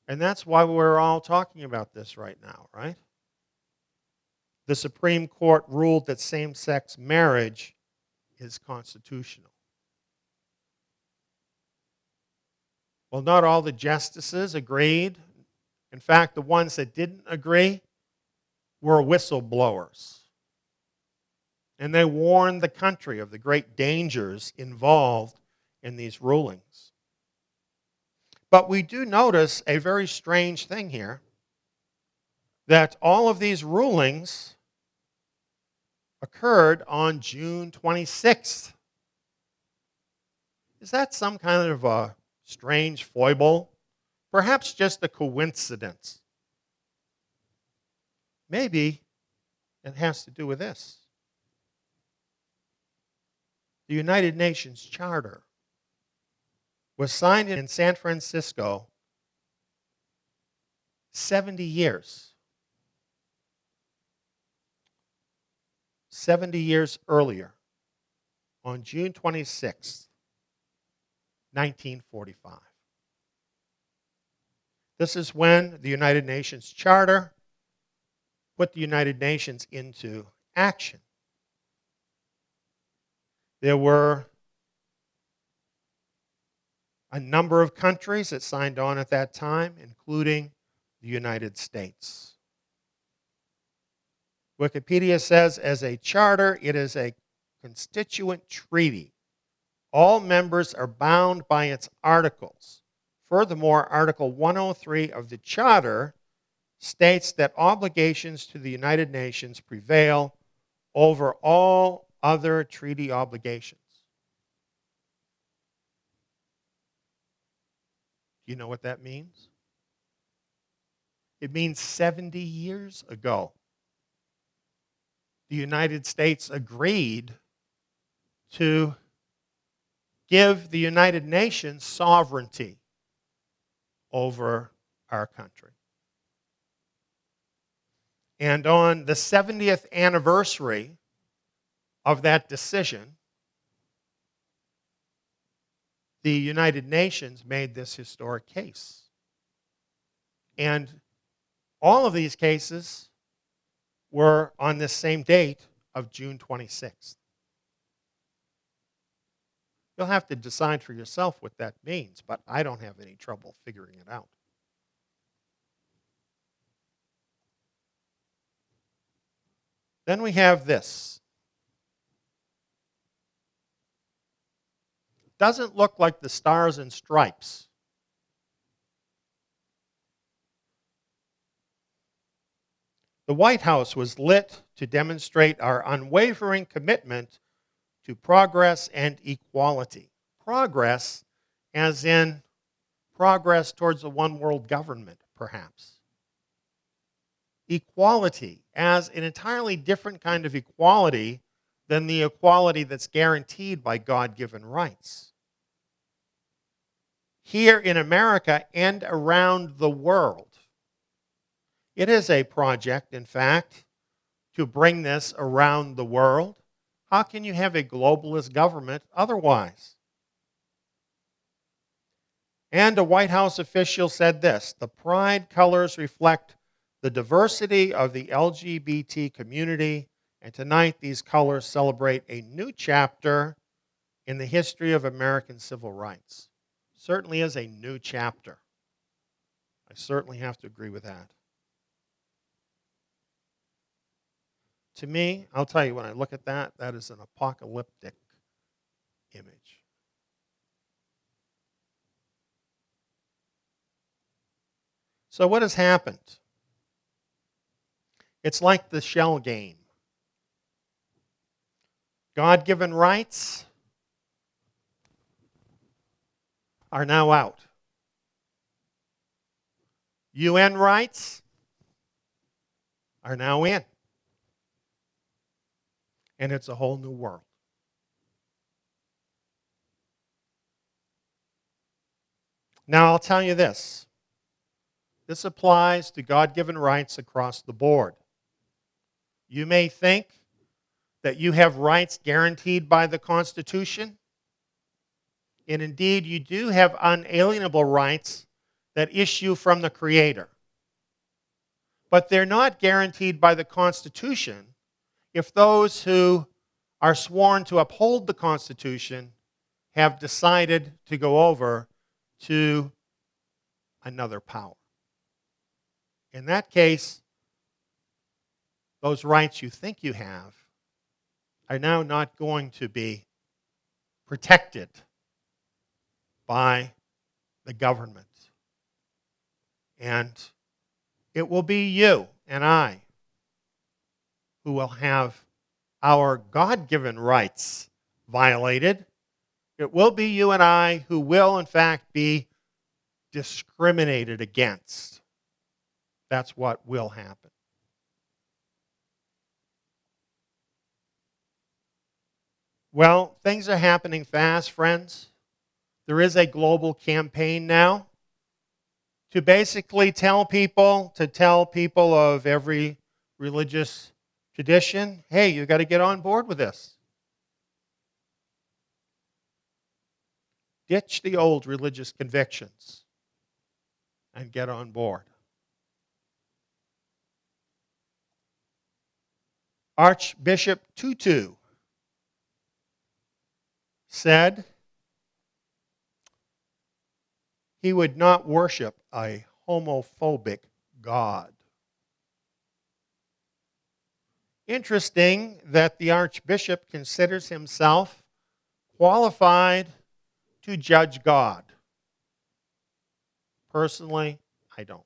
And that's why we're all talking about this right now, right? The Supreme Court ruled that same-sex marriage is constitutional. Well, not all the justices agreed. In fact, the ones that didn't agree were whistleblowers. And they warned the country of the great dangers involved in these rulings. But we do notice a very strange thing here, that all of these rulings occurred on June 26th. Is that some kind of a strange foible? Perhaps just a coincidence. Maybe it has to do with this. The United Nations Charter was signed in San Francisco 70 years. 70 years earlier, on June 26, 1945. This is when the United Nations Charter put the United Nations into action. There were a number of countries that signed on at that time, including the United States. Wikipedia says, as a charter, it is a constituent treaty. All members are bound by its articles. Furthermore, Article 103 of the Charter states that obligations to the United Nations prevail over all other treaty obligations. Do you know what that means? It means 70 years ago, the United States agreed to give the United Nations sovereignty over our country. And on the 70th anniversary of that decision, the United Nations made this historic case. And all of these cases were on this same date of June 26th. You'll have to decide for yourself what that means, but I don't have any trouble figuring it out. Then we have this. Doesn't look like the Stars and Stripes. The White House was lit to demonstrate our unwavering commitment to progress and equality. Progress as in progress towards a one-world government, perhaps. Equality as an entirely different kind of equality than the equality that's guaranteed by God-given rights. Here in America and around the world, it is a project, in fact, to bring this around the world. How can you have a globalist government otherwise? And a White House official said this: the pride colors reflect the diversity of the LGBT community, and tonight these colors celebrate a new chapter in the history of American civil rights. Certainly is a new chapter. I certainly have to agree with that. To me, I'll tell you, when I look at that, that is an apocalyptic image. So what has happened? It's like the shell game. God-given rights are now out. UN rights are now in. And it's a whole new world. Now, I'll tell you this. This applies to God-given rights across the board. You may think that you have rights guaranteed by the Constitution, and indeed you do have unalienable rights that issue from the Creator. But they're not guaranteed by the Constitution if those who are sworn to uphold the Constitution have decided to go over to another power. In that case, those rights you think you have are now not going to be protected by the government. And it will be you and I who will have our God-given rights violated. It will be you and I who will, in fact, be discriminated against. That's what will happen. Well, things are happening fast, friends. There is a global campaign now to basically tell people of every religious tradition, hey, you've got to get on board with this. Ditch the old religious convictions and get on board. Archbishop Tutu said he would not worship a homophobic God. Interesting that the Archbishop considers himself qualified to judge God. Personally, I don't.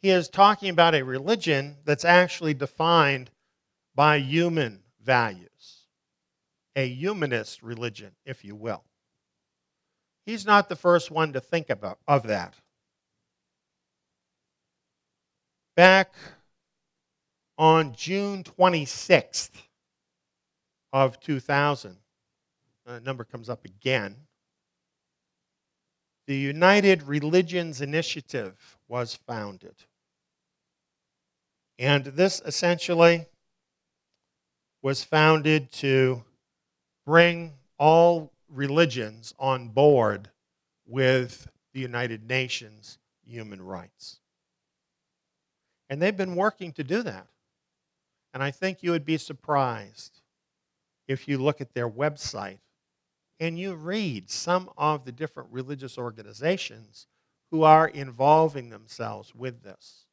He is talking about a religion that's actually defined by human values. A humanist religion, if you will. He's not the first one to think of that. Back on June 26th of 2000, the number comes up again, the United Religions Initiative was founded. And this essentially was founded to bring all religions on board with the United Nations human rights. And they've been working to do that. And I think you would be surprised if you look at their website and you read some of the different religious organizations who are involving themselves with this.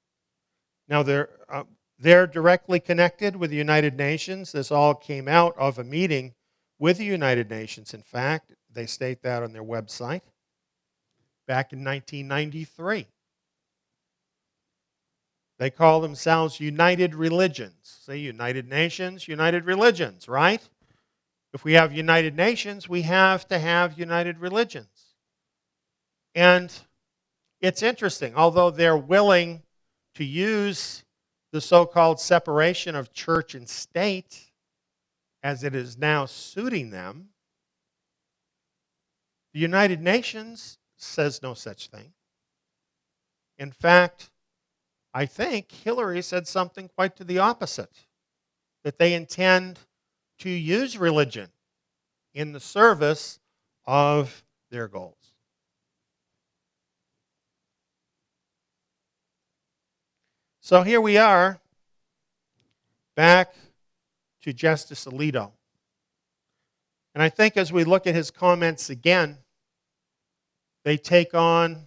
Now, they're directly connected with the United Nations. This all came out of a meeting with the United Nations. In fact, they state that on their website back in 1993. They call themselves United Religions. Say United Nations, United Religions, right? If we have United Nations, we have to have United Religions. And it's interesting, although they're willing to use the so-called separation of church and state, as it is now suiting them, the United Nations says no such thing. In fact, I think Hillary said something quite to the opposite, that they intend to use religion in the service of their goals. So here we are, back to Justice Alito. And I think as we look at his comments again, they take on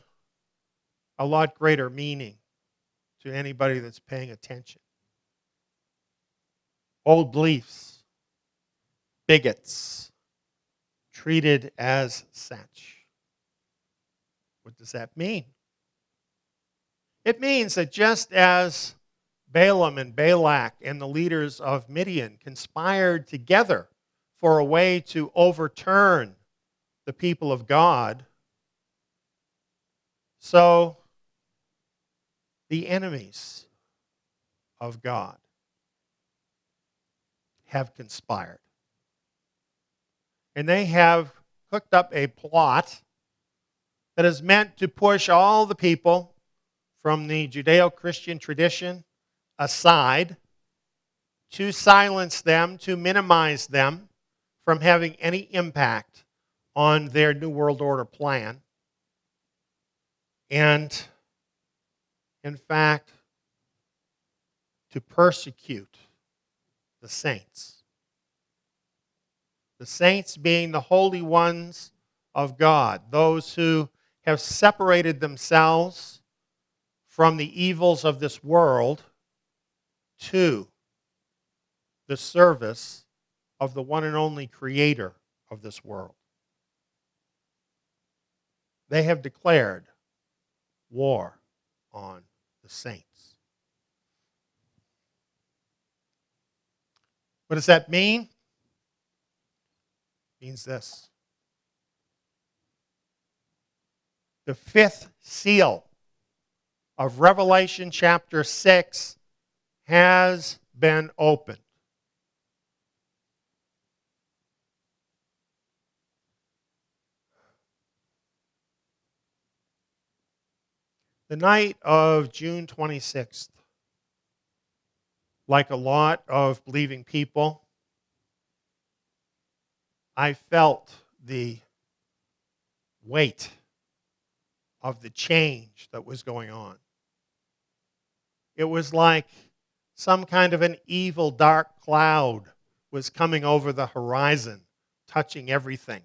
a lot greater meaning to anybody that's paying attention. Old beliefs, bigots, treated as such. What does that mean? It means that just as Balaam and Balak and the leaders of Midian conspired together for a way to overturn the people of God, so the enemies of God have conspired. And they have cooked up a plot that is meant to push all the people from the Judeo-Christian tradition aside, to silence them, to minimize them from having any impact on their New World Order plan. And, in fact, to persecute the saints. The saints being the holy ones of God, those who have separated themselves from the evils of this world to the service of the one and only Creator of this world. They have declared war on the saints. What does that mean? It means this. The fifth seal of Revelation chapter 6 has been opened. The night of June 26th, like a lot of believing people, I felt the weight of the change that was going on. It was like some kind of an evil dark cloud was coming over the horizon, touching everything.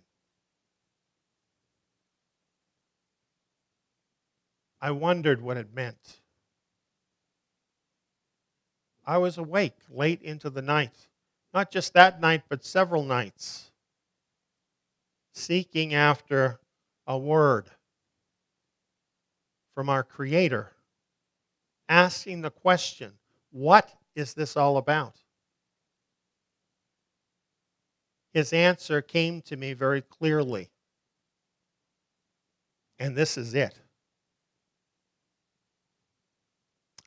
I wondered what it meant. I was awake late into the night, not just that night, but several nights, seeking after a word from our Creator, asking the question, what is this all about? His answer came to me very clearly. And this is it.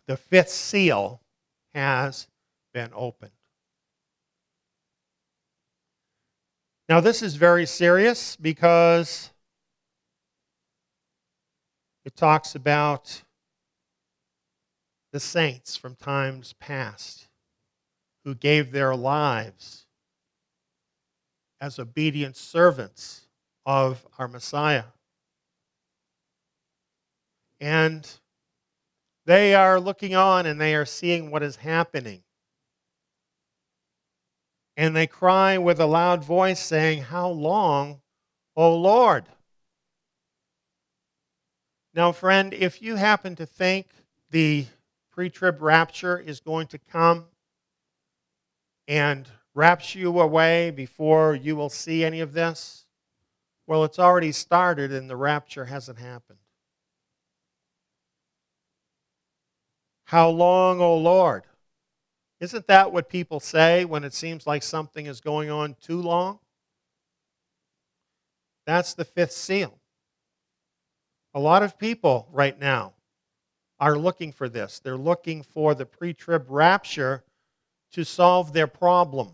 The fifth seal has been opened. Now, this is very serious because it talks about the saints from times past who gave their lives as obedient servants of our Messiah. And they are looking on and they are seeing what is happening. And they cry with a loud voice saying, "How long, O Lord?" Now, friend, if you happen to think the pre-trib rapture is going to come and rapture you away before you will see any of this, well, it's already started and the rapture hasn't happened. How long, O Lord? Isn't that what people say when it seems like something is going on too long? That's the fifth seal. A lot of people right now are looking for this. They're looking for the pre-trib rapture to solve their problem.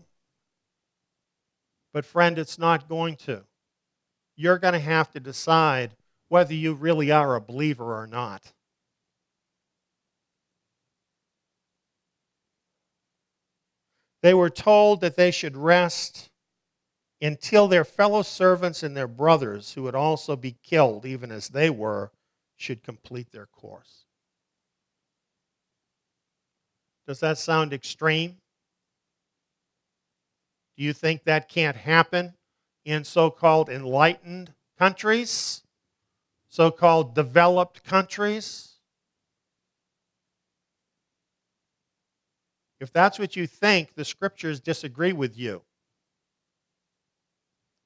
But friend, it's not going to. You're going to have to decide whether you really are a believer or not. They were told that they should rest until their fellow servants and their brothers, who would also be killed even as they were, should complete their course. Does that sound extreme? Do you think that can't happen in so-called enlightened countries? So-called developed countries? If that's what you think, the Scriptures disagree with you.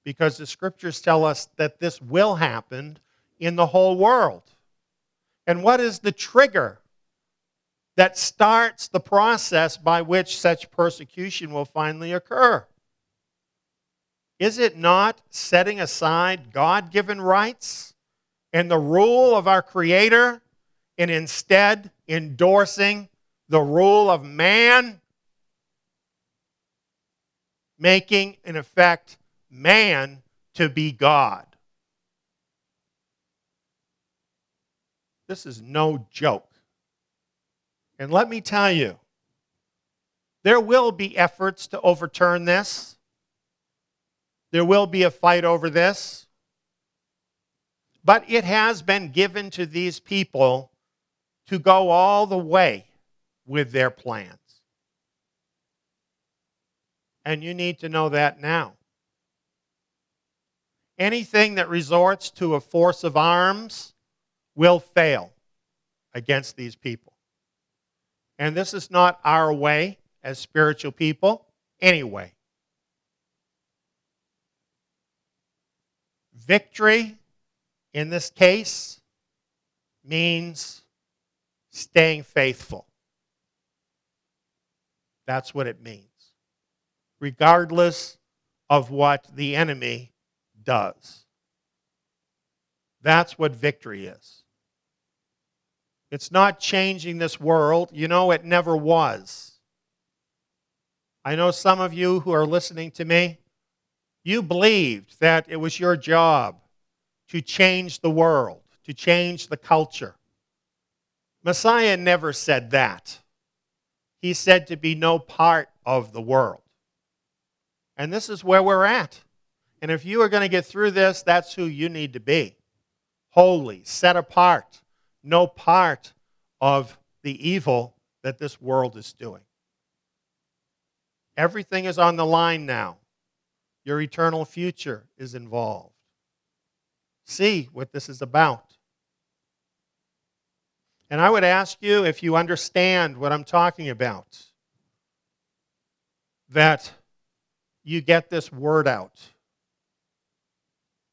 Because the Scriptures tell us that this will happen in the whole world. And what is the trigger that starts the process by which such persecution will finally occur? Is it not setting aside God-given rights and the rule of our Creator and instead endorsing the rule of man, making, in effect, man to be God? This is no joke. And let me tell you, there will be efforts to overturn this. There will be a fight over this. But it has been given to these people to go all the way with their plans. And you need to know that now. Anything that resorts to a force of arms will fail against these people. And this is not our way as spiritual people anyway. Victory, in this case, means staying faithful. That's what it means, regardless of what the enemy does. That's what victory is. It's not changing this world. You know, it never was. I know some of you who are listening to me, you believed that it was your job to change the world, to change the culture. Messiah never said that. He said to be no part of the world. And this is where we're at. And if you are going to get through this, that's who you need to be. Holy, set apart, no part of the evil that this world is doing. Everything is on the line now. Your eternal future is involved. See what this is about. And I would ask you, if you understand what I'm talking about, that you get this word out.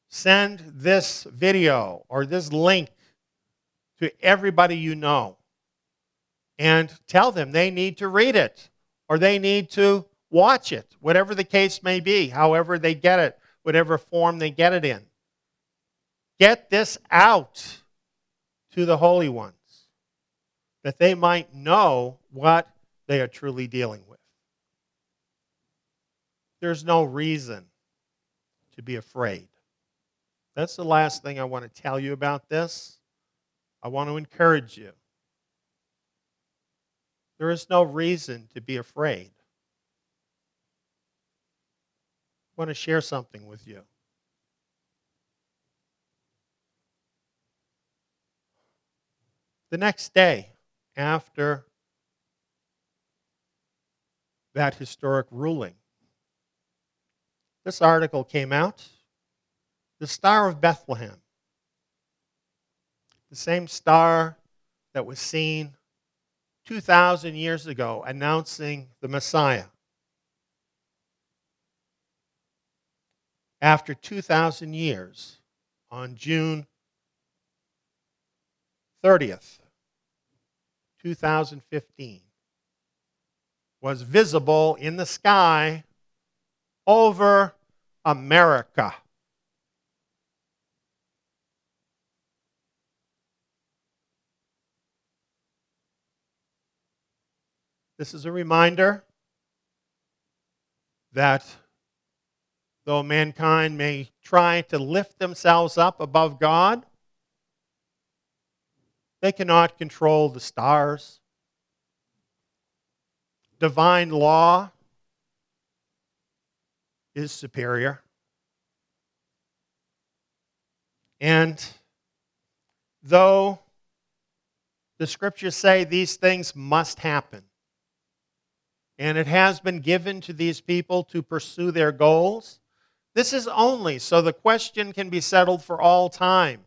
Send this video or this link to everybody you know and tell them they need to read it or they need to watch it, whatever the case may be, however they get it, whatever form they get it in. Get this out to the holy ones, that they might know what they are truly dealing with. There's no reason to be afraid. That's the last thing I want to tell you about this. I want to encourage you. There is no reason to be afraid. I want to share something with you. The next day, after that historic ruling, this article came out. The Star of Bethlehem, the same star that was seen 2,000 years ago announcing the Messiah. After 2,000 years, on June 30th, 2015, was visible in the sky over America. This is a reminder that though mankind may try to lift themselves up above God, they cannot control the stars. Divine law is superior. And though the scriptures say these things must happen, and it has been given to these people to pursue their goals, this is only so the question can be settled for all time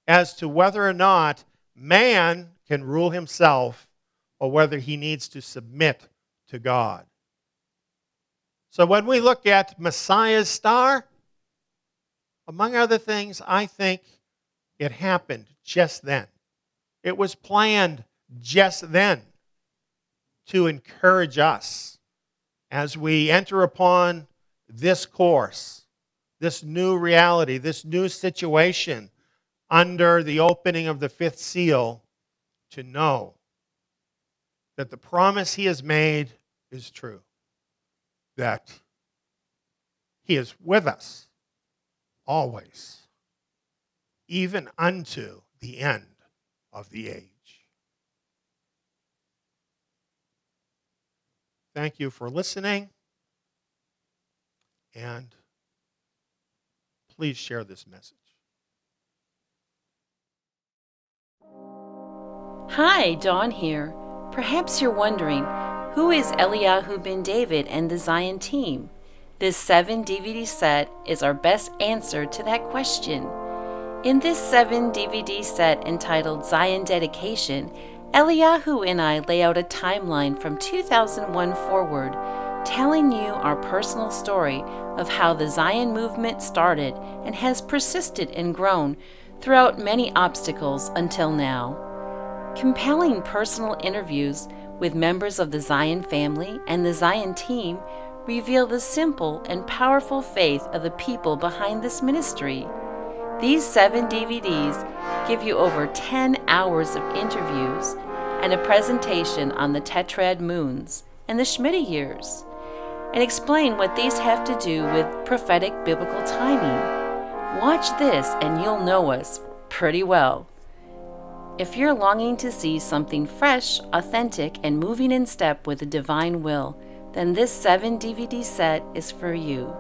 as to whether or not man can rule himself or whether he needs to submit to God. So when we look at Messiah's star, among other things, I think it happened just then. It was planned just then to encourage us as we enter upon this course, this new reality, this new situation under the opening of the fifth seal, to know that the promise he has made is true, that he is with us always, even unto the end of the age. Thank you for listening, and please share this message. Hi, Dawn here. Perhaps you're wondering, who is Eliyahu ben David and the Zion team? This 7 DVD set is our best answer to that question. In this 7 DVD set entitled Zion Dedication, Eliyahu and I lay out a timeline from 2001 forward, telling you our personal story of how the Zion movement started and has persisted and grown throughout many obstacles until now. Compelling personal interviews with members of the Zion family and the Zion team reveal the simple and powerful faith of the people behind this ministry. These 7 DVDs give you over 10 hours of interviews and a presentation on the Tetrad moons and the Shemitah years, and explain what these have to do with prophetic biblical timing. Watch this and you'll know us pretty well. If you're longing to see something fresh, authentic, and moving in step with the divine will, then this 7 DVD set is for you.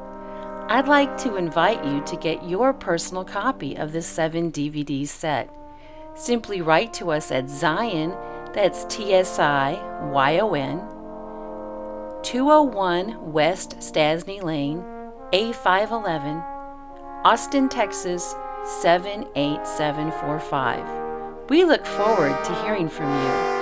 I'd like to invite you to get your personal copy of this 7 DVD set. Simply write to us at Zion, that's TSIYON, 201 West Stasny Lane, A511, Austin, Texas 78745. We look forward to hearing from you.